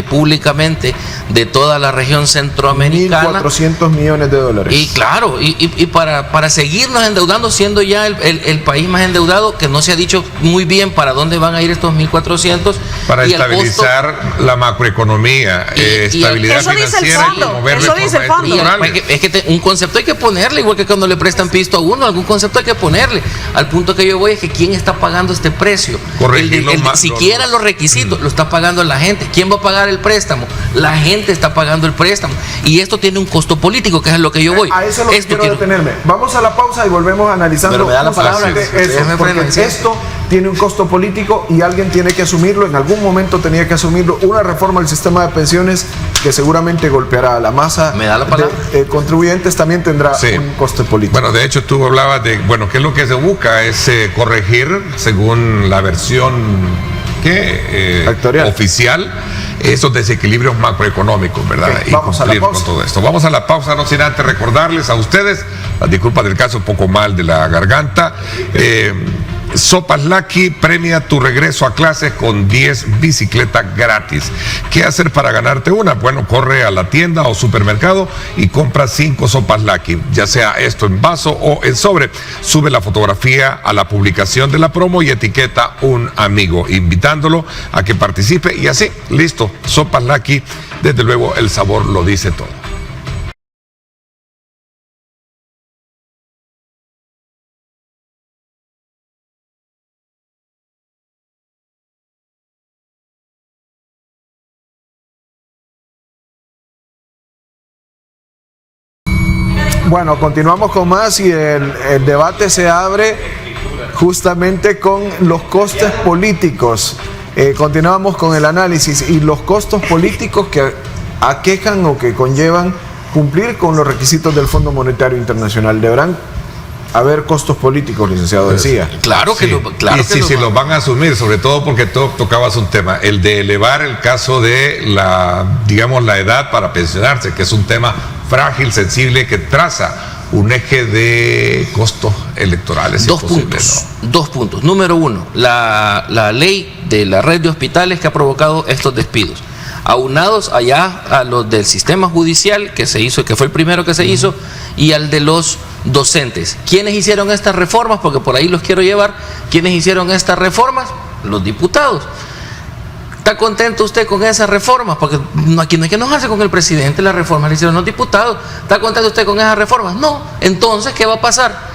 públicamente de toda la región centroamericana. 1.400 millones de dólares. Y claro, y para seguirnos endeudando, siendo ya el país más endeudado, que no se ha dicho muy bien para dónde van a ir estos 1.400. Para estabilizar la macroeconomía, estabilidad financiera y mover reformas estructurales. Es que un concepto hay que ponerle, igual que cuando le prestan pisto a uno, algún concepto hay que ponerle. Al punto que yo voy es que ¿quién está pagando este precio? Siquiera los requisitos lo está pagando la gente. ¿Quién va a pagar el préstamo? La gente está pagando el préstamo. Y esto tiene un costo político, que es a lo que yo voy. A eso lo quiero detenerme. Vamos a la pausa y volvemos analizando. Pero me da la palabra. Porque esto tiene un costo político y alguien tiene que asumirlo. En algún momento tenía que asumirlo. Una reforma al sistema de pensiones que seguramente golpeará a la masa de contribuyentes, también tendrá un coste político. Bueno, de hecho tú hablabas de, ¿qué es lo que se busca? Es corregir, según la versión oficial, esos desequilibrios macroeconómicos, ¿verdad? Okay, y cumplir con todo esto. Vamos a la pausa, no sin antes recordarles a ustedes, las disculpas del caso, un poco mal de la garganta. Sopas Lucky premia tu regreso a clases con 10 bicicletas gratis. ¿Qué hacer para ganarte una? Bueno, corre a la tienda o supermercado y compra 5 Sopas Lucky, ya sea esto en vaso o en sobre. Sube la fotografía a la publicación de la promo y etiqueta un amigo, invitándolo a que participe y así, listo, Sopas Lucky, desde luego el sabor lo dice todo. Bueno, continuamos con más y el debate se abre justamente con los costes políticos. Continuamos con el análisis y los costos políticos que aquejan o que conllevan cumplir con los requisitos del Fondo Monetario Internacional. Deberán haber costos políticos, licenciado, decía. Claro que sí, los van a asumir, sobre todo porque tocabas un tema, el de elevar el caso de la edad para pensionarse, que es un tema frágil, sensible, que traza un eje de costos electorales. Dos puntos. Número uno, la ley de la red de hospitales que ha provocado estos despidos, aunados allá a los del sistema judicial que se hizo, que fue el primero que se hizo, y al de los docentes. ¿Quiénes hicieron estas reformas? Porque por ahí los quiero llevar. ¿Quiénes hicieron estas reformas? Los diputados. ¿Está contento usted con esas reformas? Porque aquí no hay que enojarse con el presidente, las reformas le hicieron los diputados. ¿Está contento usted con esas reformas? No. Entonces, ¿qué va a pasar?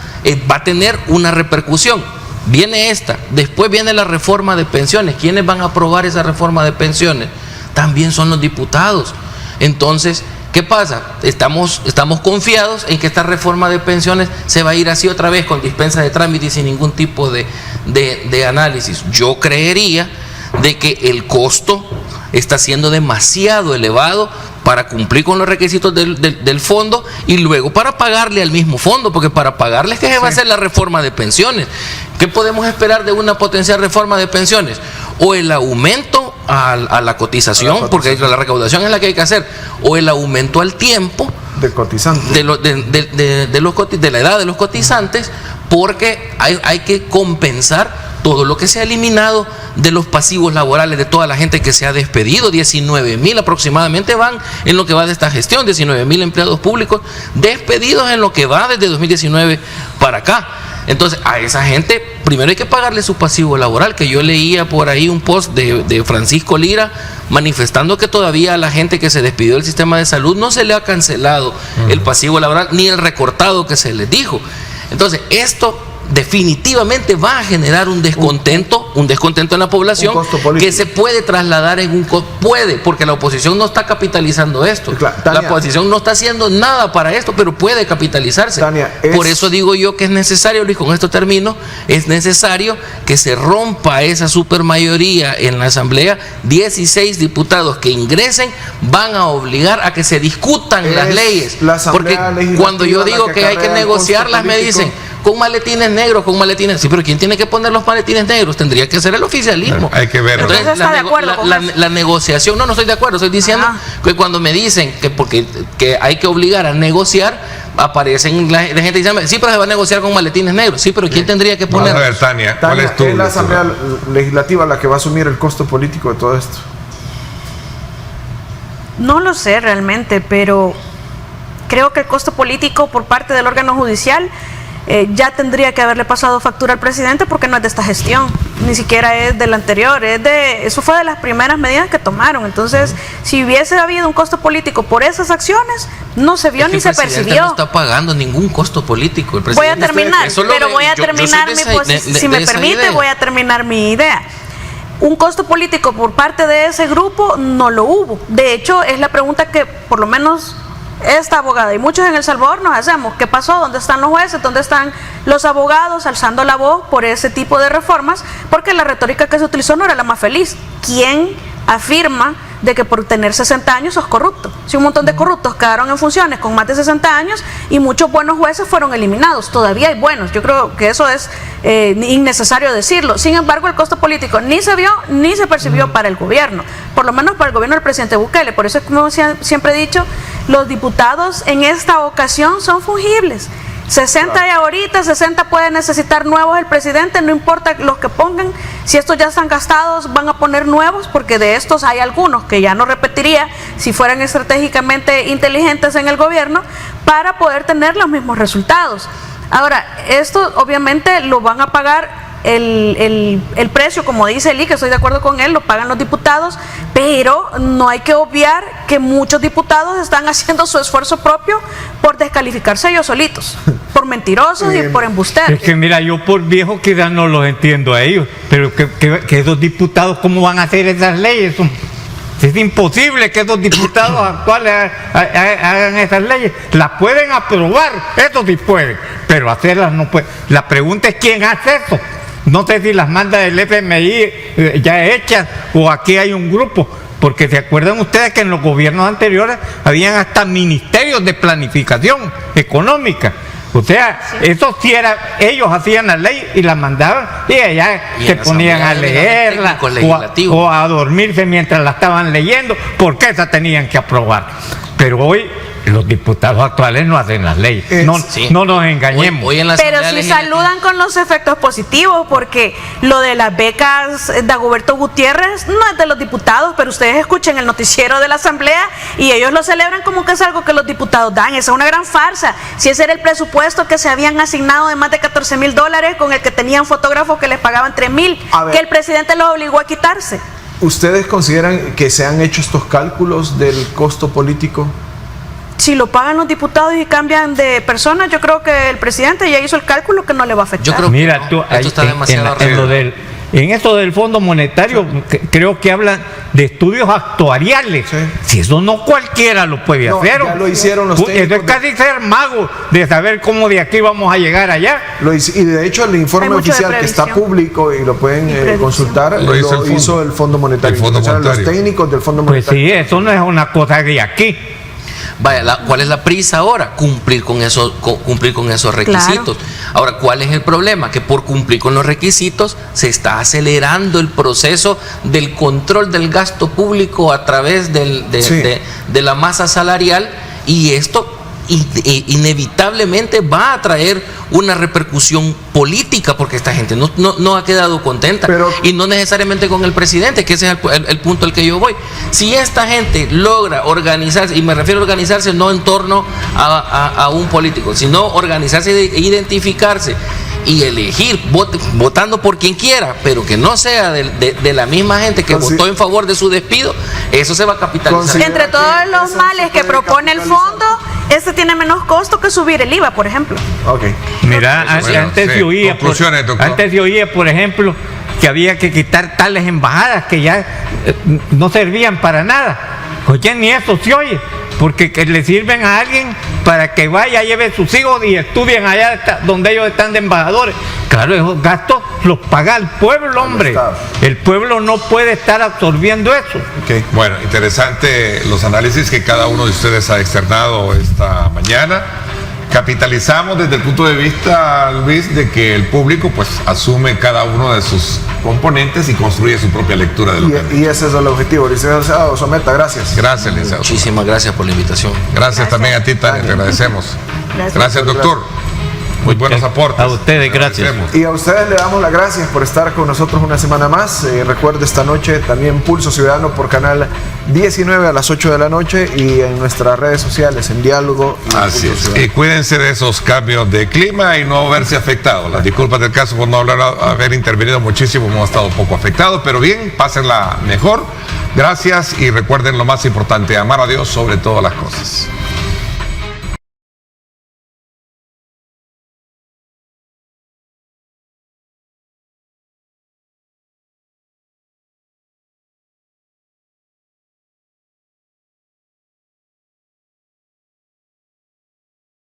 Va a tener una repercusión. Viene esta, después viene la reforma de pensiones. ¿Quiénes van a aprobar esa reforma de pensiones? También son los diputados. Entonces, ¿qué pasa? Estamos confiados en que esta reforma de pensiones se va a ir así otra vez con dispensa de trámite y sin ningún tipo de análisis. Yo creería de que el costo está siendo demasiado elevado para cumplir con los requisitos del fondo y luego para pagarle al mismo fondo, porque para pagarles que se va a hacer la reforma de pensiones. ¿Qué podemos esperar de una potencial reforma de pensiones? O el aumento a la cotización, porque la recaudación es la que hay que hacer, o el aumento al tiempo de cotizantes, de la edad de los cotizantes, porque hay que compensar todo lo que se ha eliminado de los pasivos laborales de toda la gente que se ha despedido. 19,000 aproximadamente van en lo que va de esta gestión, 19,000 empleados públicos despedidos en lo que va desde 2019 para acá. Entonces, a esa gente primero hay que pagarle su pasivo laboral, que yo leía por ahí un post de Francisco Lira manifestando que todavía a la gente que se despidió del sistema de salud no se le ha cancelado el pasivo laboral ni el recortado que se les dijo. Entonces, esto definitivamente va a generar un descontento en la población que se puede trasladar en puede, porque la oposición no está capitalizando esto. Claro, Tania, la oposición no está haciendo nada para esto, pero puede capitalizarse. Tania, por eso digo yo que es necesario, Luis, con esto termino, es necesario que se rompa esa supermayoría en la Asamblea. 16 diputados que ingresen van a obligar a que se discutan las leyes. Porque cuando yo digo que hay que negociarlas, me dicen, con maletines negros, con maletines. Sí, pero ¿quién tiene que poner los maletines negros? Tendría que ser el oficialismo. Hay que ver. Entonces, la negociación, no estoy de acuerdo, estoy diciendo que cuando me dicen que hay que obligar a negociar, aparecen la gente diciendo, sí, pero se va a negociar con maletines negros. Sí, pero ¿quién tendría que poner? A ver, Tania, ¿cuál es es la Asamblea Legislativa la que va a asumir el costo político de todo esto? No lo sé realmente, pero creo que el costo político por parte del órgano judicial ya tendría que haberle pasado factura al presidente, porque no es de esta gestión, ni siquiera es del anterior, eso fue de las primeras medidas que tomaron. Entonces, si hubiese habido un costo político por esas acciones, no se vio ni se percibió. No está pagando ningún costo político. Voy a terminar, pero voy a terminar si me permite, voy a terminar mi idea. Un costo político por parte de ese grupo no lo hubo. De hecho, es la pregunta que por lo menos esta abogada y muchos en El Salvador nos hacemos. ¿Qué pasó? ¿Dónde están los jueces? ¿Dónde están los abogados alzando la voz por ese tipo de reformas? Porque la retórica que se utilizó no era la más feliz. ¿Quién afirma de que por tener 60 años sos corrupto? Si un montón de corruptos quedaron en funciones con más de 60 años y muchos buenos jueces fueron eliminados. Todavía hay buenos. Yo creo que eso es innecesario decirlo. Sin embargo, el costo político ni se vio ni se percibió para el gobierno, por lo menos para el gobierno del presidente Bukele. Por eso, como siempre he dicho, los diputados en esta ocasión son fungibles. 60 hay ahorita, 60 puede necesitar nuevos el presidente, no importa los que pongan. Si estos ya están gastados, van a poner nuevos, porque de estos hay algunos que ya no repetiría si fueran estratégicamente inteligentes en el gobierno, para poder tener los mismos resultados. Ahora, esto obviamente lo van a pagar el precio, como dice Eli, que estoy de acuerdo con él, lo pagan los diputados, pero no hay que obviar que muchos diputados están haciendo su esfuerzo propio por descalificarse ellos solitos, por mentirosos y por embusteros. Es que mira, yo por viejo quizás no los entiendo a ellos, pero que esos diputados, ¿cómo van a hacer esas leyes? Es imposible que esos diputados actuales hagan esas leyes. Las pueden aprobar, eso sí pueden, pero hacerlas no pueden. La pregunta es quién hace eso. No sé si las manda el FMI ya hechas o aquí hay un grupo, porque se acuerdan ustedes que en los gobiernos anteriores habían hasta ministerios de planificación económica. O sea, eso sí era, ellos hacían la ley y la mandaban y allá se ponían a leerla o a dormirse mientras la estaban leyendo, porque esa tenían que aprobar. Pero hoy los diputados actuales no hacen las leyes, no nos engañemos. Pero sí saludan con los efectos positivos, porque lo de las becas de Dagoberto Gutiérrez no es de los diputados, pero ustedes escuchen el noticiero de la Asamblea y ellos lo celebran como que es algo que los diputados dan. Esa es una gran farsa. Si ese era el presupuesto que se habían asignado de más de $14,000, con el que tenían fotógrafos que les pagaban $3,000, que el presidente los obligó a quitarse. ¿Ustedes consideran que se han hecho estos cálculos del costo político? Si lo pagan los diputados y cambian de personas, yo creo que el presidente ya hizo el cálculo que no le va a afectar. Yo creo que esto está demasiado en eso del Fondo Monetario, creo que hablan de estudios actuariales. Sí. Si eso no cualquiera lo puede hacer. Ya lo hicieron los técnicos. Eso es casi ser mago de saber cómo de aquí vamos a llegar allá. Y de hecho el informe oficial que está público y lo pueden consultar, lo hizo el Fondo Monetario. Los técnicos del Fondo Monetario. Pues sí, eso no es una cosa de aquí. Vaya, ¿cuál es la prisa ahora? Cumplir con esos requisitos. Claro. Ahora, ¿cuál es el problema? Que por cumplir con los requisitos se está acelerando el proceso del control del gasto público a través de la masa salarial, y esto inevitablemente va a traer una repercusión política, porque esta gente no ha quedado contenta, y no necesariamente con el presidente, que ese es el punto al que yo voy. Si esta gente logra organizarse, y me refiero a organizarse no en torno a un político, sino organizarse e identificarse y elegir, votando por quien quiera, pero que no sea de la misma gente que votó en favor de su despido, eso se va a capitalizar. Entre todos los males que propone el fondo, este tiene menos costo que subir el IVA, por ejemplo. Ok. Mira, Bueno, antes sí. se oía, Conclusiones, doctor. antes se oía, por ejemplo, que había que quitar tales embajadas que ya no servían para nada. Oye, ni eso se oye, porque que le sirven a alguien para que vaya, lleve sus hijos y estudien allá donde ellos están de embajadores. Claro, esos gastos los paga el pueblo, hombre. Estado. El pueblo no puede estar absorbiendo eso. Ok. Bueno, interesante los análisis que cada uno de ustedes ha externado esta mañana. Capitalizamos desde el punto de vista, Luis, de que el público pues asume cada uno de sus componentes y construye su propia lectura de lo que... Y ese es el objetivo. Licenciado Someta, gracias. Gracias, licenciado. Muchísimas gracias por la invitación. Gracias también a ti, Tania, te agradecemos. Gracias. Gracias, doctor. Muy buenos aportes. A ustedes, gracias. Agradecemos. Y a ustedes le damos las gracias por estar con nosotros una semana más. Recuerde esta noche también Pulso Ciudadano por Canal 19 a las 8 de la noche y en nuestras redes sociales en Diálogo. Y Así Pulso es. Ciudadano. Y cuídense de esos cambios de clima y no verse afectados. Las disculpas del caso por no haber intervenido muchísimo, hemos estado poco afectados, pero bien, pásenla mejor. Gracias y recuerden lo más importante, amar a Dios sobre todas las cosas.